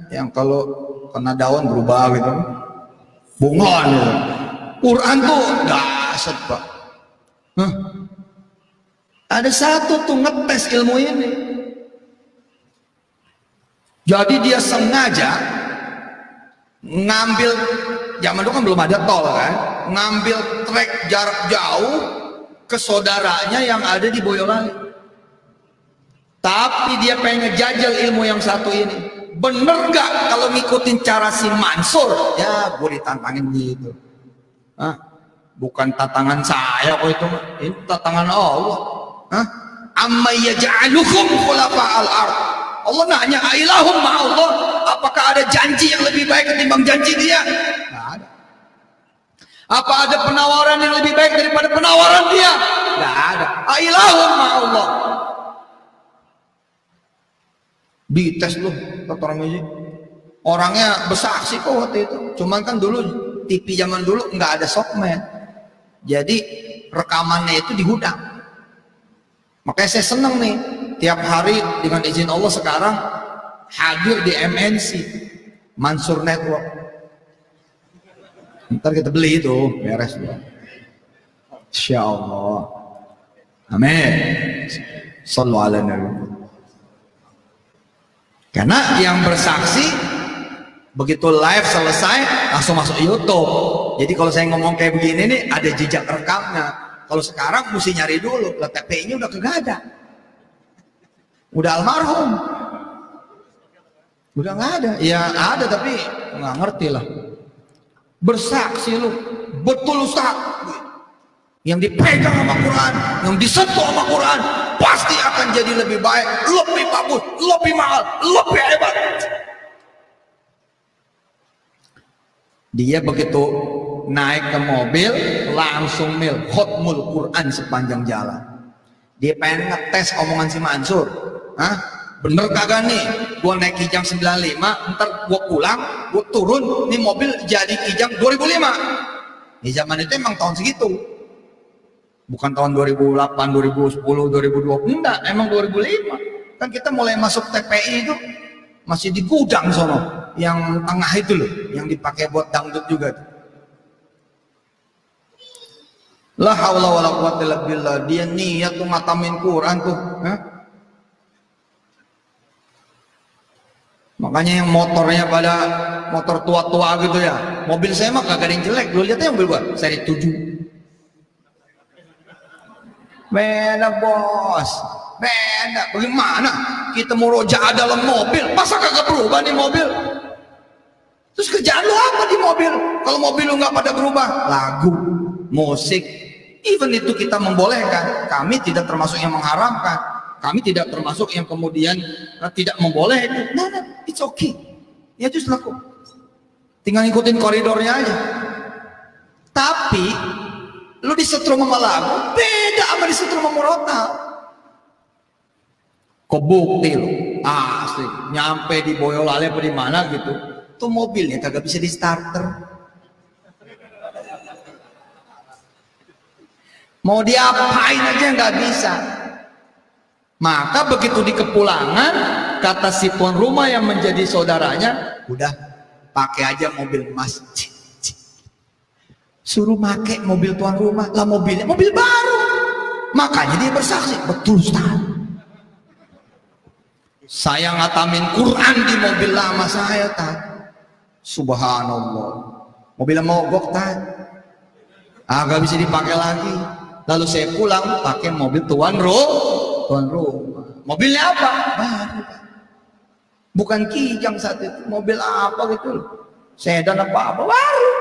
yang kalau kena daun berubah gitu. Bunglon ya. Quran tuh dahsyat Pak. Ada satu tuh ngetes ilmu ini. Jadi dia sengaja ngambil, zaman dulu kan belum ada tol kan, ngambil trek jarak jauh ke saudaranya yang ada di Boyolali. Tapi dia pengen ngejajal ilmu yang satu ini. Bener nggak kalau ngikutin cara si Mansur? Ya, gue ditantangin gitu. Bukan tantangan saya kok itu, ini tantangan Allah. Amma yaj'alukum khulafa'al ard. Allah nanya, ailahum ma'allah, apakah ada janji yang lebih baik ketimbang janji dia? Nggak ada. Apa ada penawaran yang lebih baik daripada penawaran dia? Nggak ada. Ailahum ma'allah. Dites lu kata orang ini, orangnya bersaksi kok waktu itu. Cuman kan dulu TV zaman dulu nggak ada Sokmed, Jadi rekamannya itu di gudang. Makanya saya seneng nih, tiap hari dengan izin Allah sekarang hadir di MNC, Mansur Network. Ntar kita beli itu, beres. Insya Allah. Amin. Sallu ala Nabi. Karena yang bersaksi begitu live selesai langsung masuk YouTube. Jadi kalau saya ngomong kayak begini nih ada jejak rekamnya. Kalau sekarang mesti nyari dulu, lah TPI-nya udah kagak ada. Udah almarhum. Udah nggak ada. Ya ada tapi nggak ngerti lah. Bersaksi lu, betul Ustaz. Yang dipegang sama Quran, yang disentuh sama Quran, pasti akan jadi lebih baik, lebih bagus, lebih mahal, lebih hebat. Dia begitu naik ke mobil langsung khotmul Quran sepanjang jalan. Dia pengen ngetes omongan si Mansur. Hah? Bener kagak nih? Gua naik Kijang 95, ntar gua pulang, gua turun, nih mobil jadi Kijang 2005. Di zaman itu emang tahun segitu. Bukan tahun 2008, 2010, 2020. Enggak, emang 2005. Kan kita mulai masuk TPI itu masih di gudang sono. Yang tengah itu loh, yang dipakai buat dangdut juga tuh. La haula wala quwwata illa billah. Dia niat tuh ngatamin Quran tuh. Makanya yang motornya pada motor tua-tua gitu ya. Mobil saya mah kagak ada yang jelek. Lu lihat aja mobil gua, seri 7. Beda bos. Beda. Bagaimana? Kita mau rojak dalam mobil, masa kagak berubah nih mobil? Terus kerjaan lu apa di mobil? Kalau mobil lu nggak pada berubah, lagu, musik, even itu kita membolehkan. Kami tidak termasuk yang mengharamkan. Kami tidak termasuk yang kemudian tidak membolehkan. Nah, it's okay. Ya just laku. Tinggal ngikutin koridornya aja. Tapi lu disetrum sama lagu, beda sama disetrum sama murotal. Kok bukti lu? Asli, nyampe di Boyolali apa di mana gitu. Tuh mobilnya kagak bisa di starter. Mau diapain aja nggak bisa. Maka begitu di kepulangan, kata si tuan rumah yang menjadi saudaranya, udah pakai aja mobil mas. Suruh pakai mobil tuan rumah, lah mobilnya mobil baru. Makanya dia bersaksi, betul Ustaz. Saya ngatamin Quran di mobil lama saya Tad. Subhanallah. Mobilnya mogok Tad. Agak bisa dipakai lagi. Lalu saya pulang pakai mobil tuan rumah. Mobilnya apa? Baru. Bukan Kijang saat itu. Mobil apa gitu? Sedan apa baru.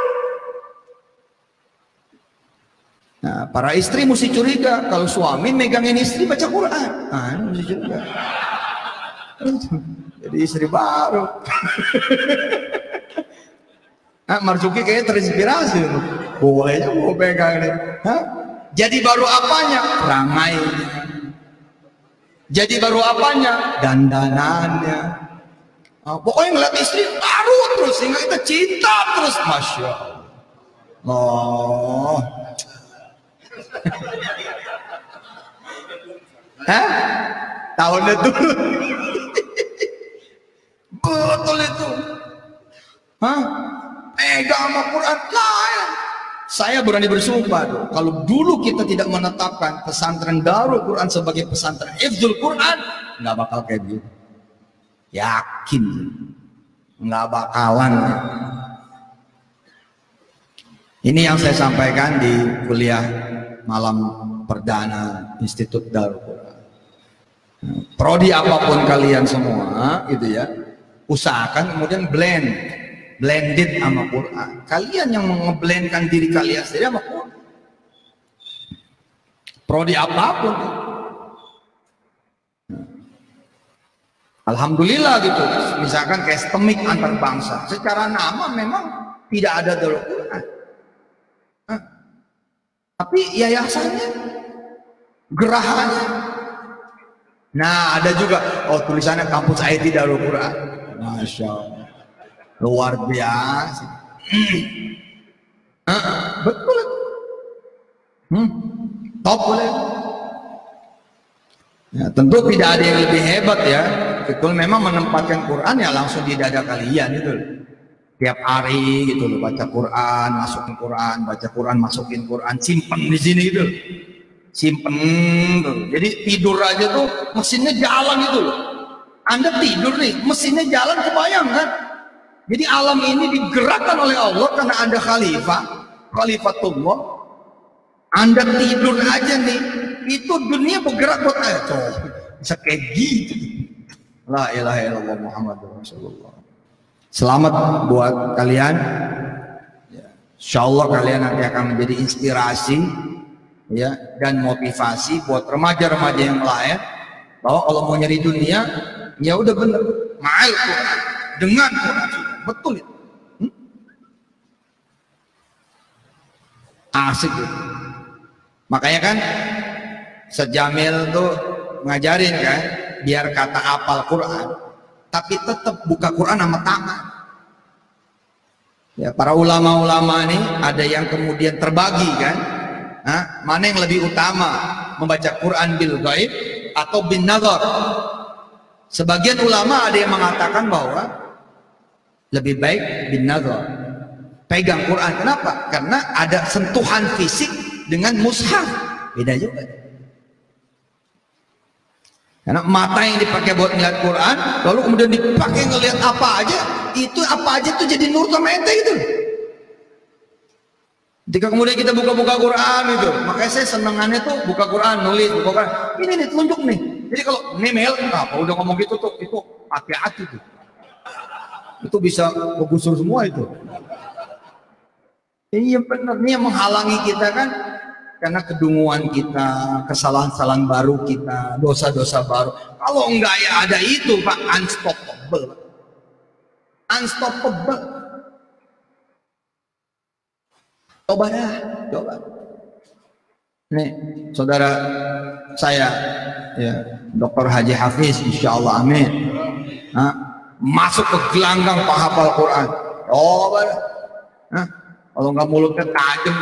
Nah, para istri mesti curiga kalau suami megangin istri baca Quran. Nah, mesti curiga. Jadi istri baru. Nah, Marzuki kayaknya terinspirasi. Bolehnya mau pegang nih. Hah? Jadi baru apanya? Rangainya. Jadi baru apanya? Dandanannya. Nah, pokoknya ngeliat istri baru terus sehingga kita cinta terus. Masya Allah. Hah? Tahunnya dulu. Betul itu. Hah? Pegang sama Quran lain. Saya berani bersumpah tuh, kalau dulu kita tidak menetapkan pesantren Darul Quran sebagai pesantren Hifdzul Quran, nggak bakal kayak gitu. Yakin, nggak bakalan. Ini yang saya sampaikan di kuliah malam perdana Institut Darul Quran. Prodi apapun kalian semua, gitu ya, usahakan kemudian blended sama Quran. Kalian yang mengeblendkan diri kalian sendiri sama Quran. Prodi apapun. Alhamdulillah gitu. Misalkan kayak STEMIK antar bangsa. Secara nama memang tidak ada Darul Quran. Tapi yayasannya, gerahannya. Nah, ada juga tulisannya kampus IT Darul Quran. Masya Allah. Luar biasa. Betul. Top boleh. Ya, tentu tidak ada yang lebih hebat ya. Betul, memang menempatkan Quran ya langsung di dada kalian itu. Tiap hari gitu loh, baca Quran, masukin Quran, baca Quran, masukin Quran, simpen di sini gitu. Simpen tuh. Jadi tidur aja tuh mesinnya jalan gitu loh. Anda tidur nih, mesinnya jalan, kebayang kan? Jadi alam ini digerakkan oleh Allah karena ada khalifatullah. Anda tidur aja nih, itu dunia bergerak buat bisa kayak gitu. La ilaha illallah Muhammadur Rasulullah. Selamat buat kalian. Insya Allah kalian nanti akan menjadi inspirasi ya dan motivasi buat remaja-remaja yang lain bahwa kalau mau nyari dunia ya udah bener ma'al Quran, dengan Quran, betul itu. Asik itu. Makanya kan Sejamil tuh ngajarin kan biar kata apal Quran tapi tetap buka Quran sama tangan. Ya, para ulama-ulama nih ada yang kemudian terbagi kan. Mana yang lebih utama, membaca Quran bil ghaib atau bin nazar? Sebagian ulama ada yang mengatakan bahwa lebih baik bin nazar, pegang Quran. Kenapa? Karena ada sentuhan fisik dengan mushaf, beda juga. Karena mata yang dipakai buat ngeliat Quran, lalu kemudian dipakai ngeliat apa aja itu jadi nur sama ente itu. Ketika kemudian kita buka-buka Quran itu, makanya saya senengannya tuh buka Quran, nulis, buka Quran. Ini nih tunjuk nih. Jadi kalau email, apa udah ngomong gitu tuh, itu hati-hati tuh. Itu bisa kegusur semua itu. Ini yang benar, ini yang menghalangi kita kan, karena kedunguan kita, kesalahan-kesalahan baru kita, dosa-dosa baru. Kalau enggak ya ada itu Pak, unstoppable. Unstoppable. Coba dah, coba. Nih, saudara saya, ya, Dr. Haji Hafiz, insya Allah, amin. Masuk ke gelanggang penghafal Quran. Coba dah. Kalau nggak mulutnya tajam.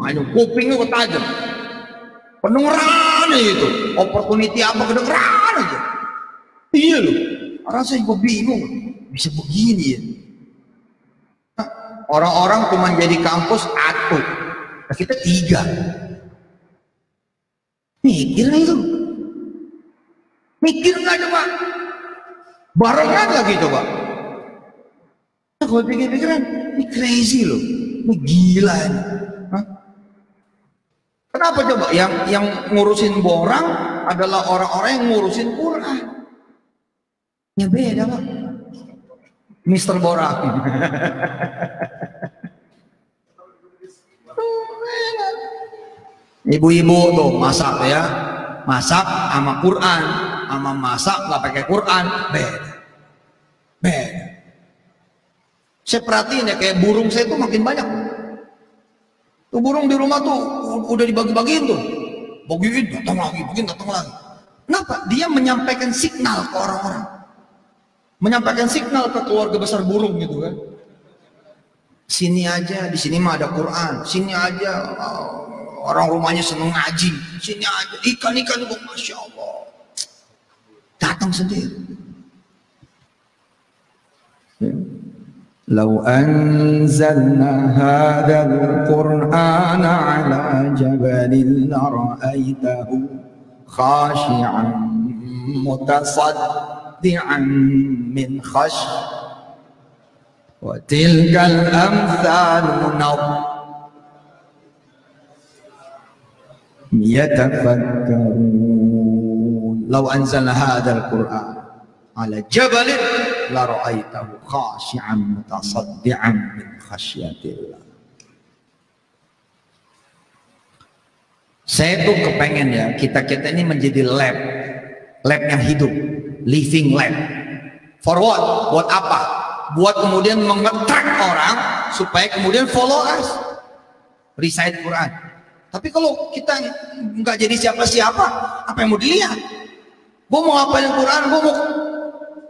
Hanya kupingnya tajam. Pendengaran itu, opportunity apa kedengeran aja. Iya loh, rasanya gue bingung, bisa begini ya. Orang-orang cuma jadi kampus satu, kita 3. Mikir nggak itu? Mikir nggak coba? Barengan lagi coba. Kalau pikir-pikiran, ini crazy loh, ini gila ini. Kenapa coba? Yang ngurusin borang adalah orang-orang yang ngurusin Quran. Ya beda Pak. Mister Borang. Ibu-ibu tuh masak ya, masak sama Quran, sama masak nggak pakai Quran, beda. Saya perhatiin ya, kayak burung saya tuh makin banyak. Tuh burung di rumah tuh udah dibagi-bagiin tuh, bagiin datang lagi, bagiin datang lagi. Kenapa? Dia menyampaikan signal ke orang-orang, menyampaikan signal ke keluarga besar burung gitu kan. Sini aja, di sini mah ada Quran. Sini aja, orang rumahnya seneng ngaji. Sini aja, ikan-ikan juga, masya Allah, datang sendiri. لو أنزلنا هذا القرآن على جبل لرأيته خاشعا متصدعا من خشية وتلك الأمثال يتفكرون لو أنزلنا هذا القرآن على جبل لرأيته خاشعا متصدعا من خشية الله. Saya tuh kepengen ya kita ini menjadi lab yang hidup, living lab. For what? Buat apa? Buat kemudian mengetrack orang supaya kemudian follow us, recite Quran. Tapi kalau kita nggak jadi siapa-siapa, apa yang mau dilihat? Gue mau ngapain Quran? Gue mau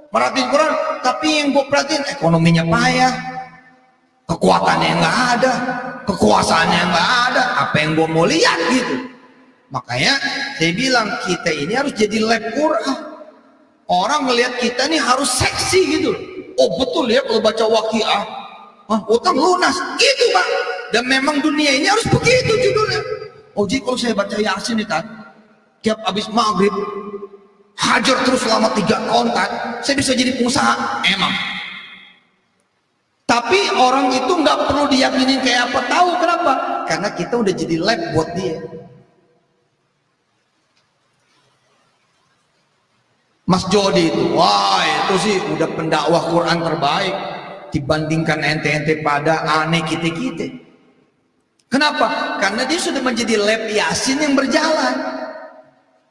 merhatiin Quran, tapi yang gue perhatiin ekonominya payah, kekuatannya nggak ada, kekuasaannya nggak ada, apa yang gue mau lihat gitu. Makanya saya bilang kita ini harus jadi lab Quran. Orang melihat kita nih harus seksi gitu. Oh betul ya kalau baca Waqiah, utang lunas gitu Pak. Dan memang dunia ini harus begitu judulnya. Oh jadi kalau saya baca Yasin nih tiap habis maghrib hajar terus selama 3 tahun saya bisa jadi pengusaha emang. Tapi orang itu nggak perlu diyakinin kayak apa, tahu kenapa? Karena kita udah jadi lab buat dia. Mas Jody itu, wah itu sih udah pendakwah Quran terbaik dibandingkan ente-ente pada aneh kita-kita. Kenapa? Karena dia sudah menjadi lab Yasin yang berjalan.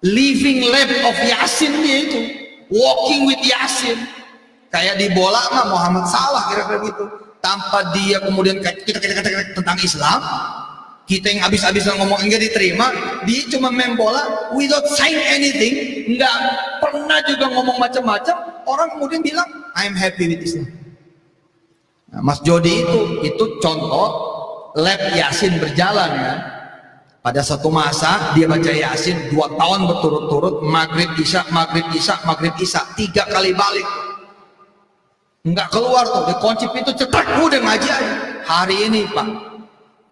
Living lab of Yasin dia itu. Walking with Yasin. Kayak di bola mah Muhammad Salah kira-kira gitu. Tanpa dia kemudian kita tentang Islam, kita yang habis-habisan ngomong enggak diterima, dia cuma main bola without saying anything, enggak pernah juga ngomong macam-macam, orang kemudian bilang I'm happy with Islam. Nah, Mas Jody itu contoh lab Yasin berjalan ya. Pada satu masa dia baca Yasin 2 tahun berturut-turut, maghrib isya 3 kali balik. Enggak keluar tuh, dikunci pintu cetak udah ngaji aja. Hari ini Pak,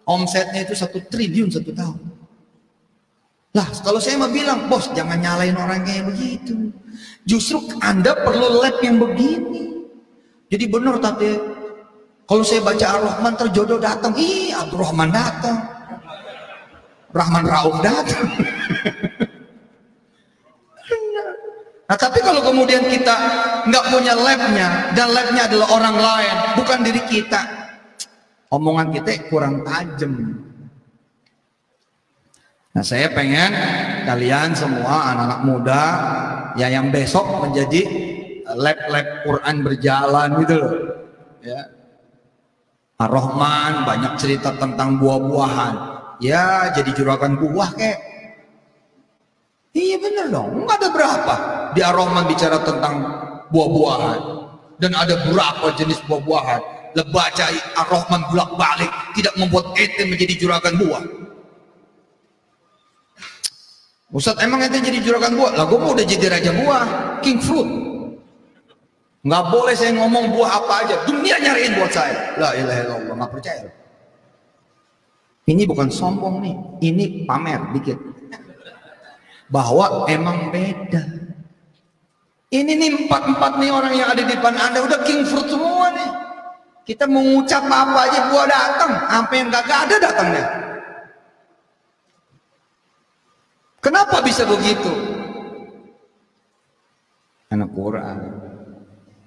omsetnya itu 1 triliun 1 tahun. Lah kalau saya mau bilang, bos jangan nyalain orang kayak begitu. Justru Anda perlu lab yang begini. Jadi benar tapi kalau saya baca Ar-Rahman terjodoh datang, Abdul Rahman datang, Rahman Rauf datang. Nah tapi kalau kemudian kita nggak punya labnya dan labnya adalah orang lain, bukan diri kita, omongan kita kurang tajam. Nah saya pengen kalian semua anak-anak muda ya yang besok menjadi lab-lab Quran berjalan gitu loh. Ya. Ar-Rahman banyak cerita tentang buah-buahan. Ya jadi juragan buah kek. Iya bener dong, nggak ada berapa di Ar-Rahman bicara tentang buah-buahan dan ada berapa jenis buah-buahan. Baca Ar-Rahman bolak-balik tidak membuat ente menjadi juragan buah. Ustaz emang ente jadi juragan buah? Lah gue mau udah jadi raja buah, king fruit. Nggak boleh saya ngomong buah apa aja, dunia nyariin buat saya. La ilaha illallah, nggak percaya. Ini bukan sombong nih, ini pamer dikit. Bahwa emang beda. Ini nih 4 nih orang yang ada di depan Anda udah king fruit semua nih. Kita mengucap apa aja buah datang, sampai yang gak ada datangnya. Kenapa bisa begitu? Anak Quran.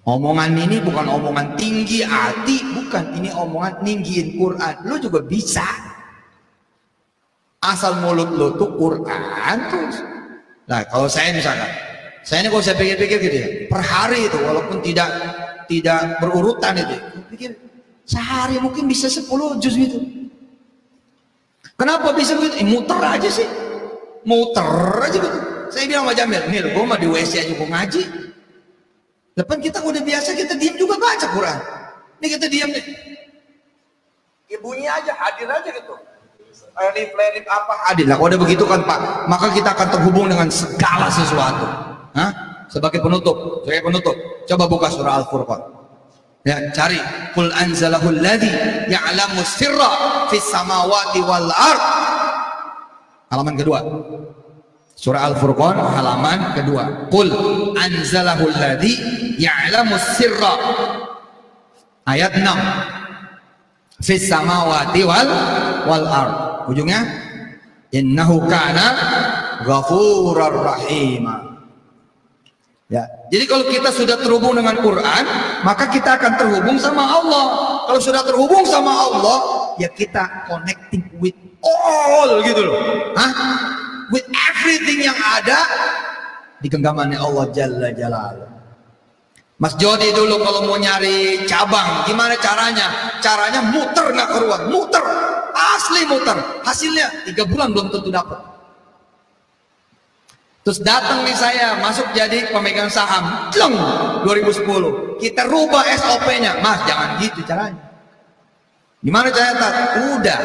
Omongan ini bukan omongan tinggi hati, bukan. Ini omongan ninggiin Quran. Lu juga bisa. Asal mulut lu tuh Quran terus. Nah kalau saya misalkan, saya ini kalau saya pikir-pikir gitu ya, per hari itu walaupun tidak berurutan itu, pikir sehari mungkin bisa 10 juz gitu. Kenapa bisa begitu? Muter aja sih, muter aja gitu. Saya bilang sama Jamil, nih gue mah di WC aja gue ngaji. Depan kita udah biasa kita diam juga baca Quran. Ini kita diam nih, ibunya aja hadir aja gitu. Lip apa hadir lah. Kalau udah begitu kan Pak, maka kita akan terhubung dengan segala sesuatu. Hah? Sebagai penutup, coba buka surah Al-Furqan. Ya, cari qul anzalahul ladzi ya'lamu sirra fis samawati wal ard. Halaman kedua. Surah Al-Furqan halaman kedua. Qul anzalahul ladzi ya'lamu sirra. Ayat 6. Fis samawati wal ard. Ujungnya innahu kana ghafurar rahima. Ya, jadi kalau kita sudah terhubung dengan Quran, maka kita akan terhubung sama Allah. Kalau sudah terhubung sama Allah, ya kita connecting with all gitu loh. Hah? With everything yang ada di genggamannya Allah Jalla Jalaluh. Mas Jody dulu kalau mau nyari cabang, gimana caranya? Caranya muter nggak keluar, muter, asli muter. Hasilnya 3 bulan belum tentu dapat. Terus datang nih saya masuk jadi pemegang saham, 2010. Kita rubah SOP-nya, Mas jangan gitu caranya. Gimana caranya, Tat? Udah,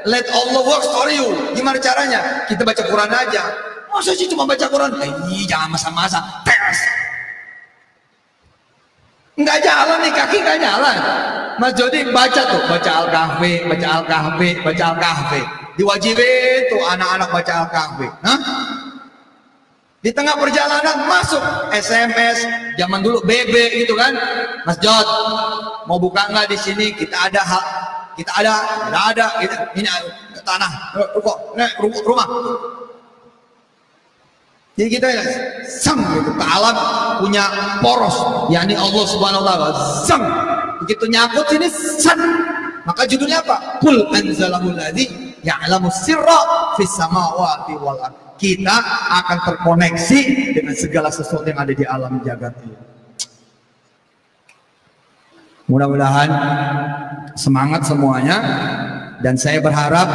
let Allah work for you. Gimana caranya? Kita baca Quran aja. Masa sih cuma baca Quran? Jangan masa-masa tes. Nggak jalan nih, kaki nggak jalan. Mas Jody baca tuh, baca Al-Kahfi, baca Al-Kahfi, baca Al-Kahfi. Diwajibin tuh anak-anak baca Al-Kahfi. Hah? Di tengah perjalanan masuk SMS, zaman dulu BB gitu kan. Mas Jod, mau buka nggak di sini? Kita ada hak, kita ada, ini tanah, rumah. Jadi kita ya, sang gitu, ke alam punya poros, yakni Allah Subhanahu Wa Taala. Sang, begitu nyangkut sini, san. Maka judulnya apa? Qul anzalahul ladzi ya'lamu sirra fis samawati wal ardh. Kita akan terkoneksi dengan segala sesuatu yang ada di alam jagat ini. Mudah-mudahan semangat semuanya, dan saya berharap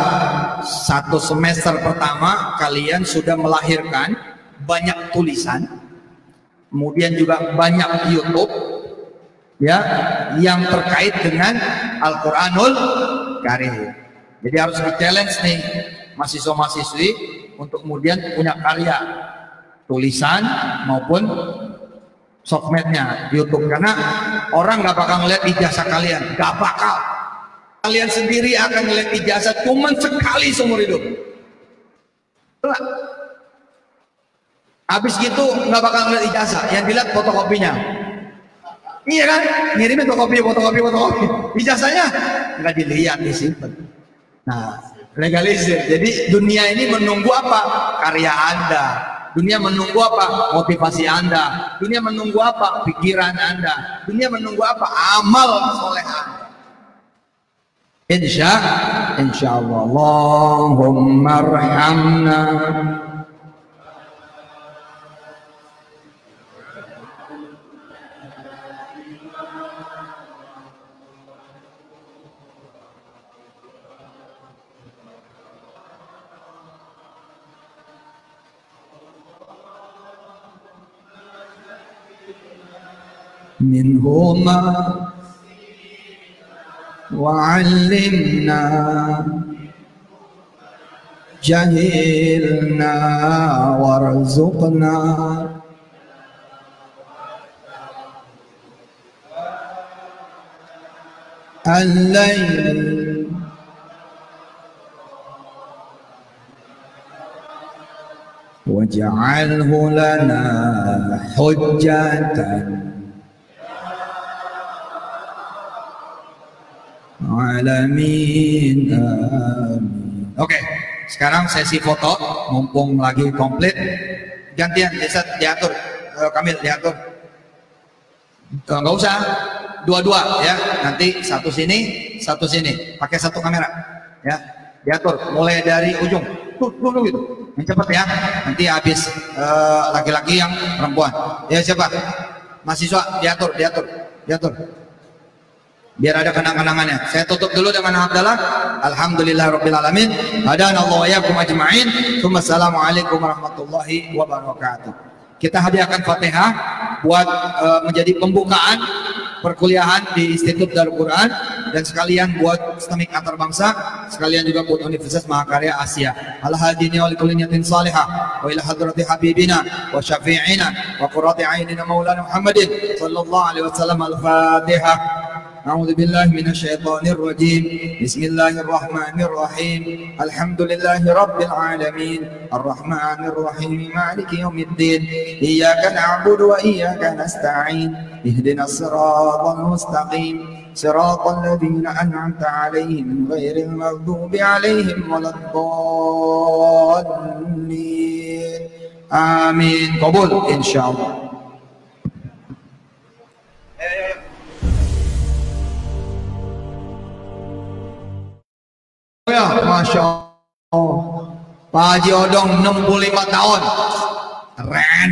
1 semester pertama kalian sudah melahirkan banyak tulisan, kemudian juga banyak YouTube ya yang terkait dengan Al-Quranul Karim. Jadi harus di-challenge nih mahasiswa-mahasiswi untuk kemudian punya karya tulisan maupun sosmednya YouTube, karena orang nggak bakal ngeliat ijazah kalian, nggak bakal. Kalian sendiri akan ngeliat ijazah cuma sekali seumur hidup. Habis gitu nggak bakal ngeliat ijazah, yang dilihat fotokopinya. Iya kan, ngirimin fotokopi. Ijazahnya nggak dilihat, disimpan. Nah, legalisir. Jadi dunia ini menunggu apa? Karya Anda. Dunia menunggu apa? Motivasi Anda. Dunia menunggu apa? Pikiran Anda. Dunia menunggu apa? Amal soleh Anda. Insya Allah. Allahumma arhamna. منهما وعلمنا جهلنا وارزقنا الليل واجعله لنا حجة alamin, amin. Oke, sekarang sesi foto, mumpung lagi komplit. Gantian, diatur, Kamil diatur. Nggak usah, dua-dua ya. Nanti satu sini, pakai satu kamera, ya. Diatur, mulai dari ujung, tuh gitu, yang cepat ya. Nanti habis laki-laki yang perempuan. Ya siapa? Mahasiswa, diatur. Biar ada kenang-kenangannya. Saya tutup dulu dengan Abdallah. Alhamdulillahirabbil alamin. Hadanallahu wa iyyakum ajma'in. Wassalamualaikum warahmatullahi wabarakatuh. Kita hadiahkan Fatihah buat menjadi pembukaan perkuliahan di Institut Darul Quran, dan sekalian buat STEMIK antar bangsa, sekalian juga buat Universitas Mahakarya Asia. Al-hadini wa likulli niyatin salihah wa ila hadrati habibina wa syafi'ina wa qurrati a'yunina maulana Muhammadin sallallahu alaihi wasallam. Al-Fatihah. أعوذ بالله من الشيطان الرجيم بسم الله الرحمن الرحيم الحمد لله رب العالمين الرحمن الرحيم مالك يوم الدين إياك نعبد وإياك نستعين اهدنا الصراط المستقيم صراط الذين أنعمت عليهم غير المغضوب عليهم ولا الضالين آمين. قبول إن شاء الله. Ya, Masya Allah. Pak Haji Odong 65 tahun. Keren.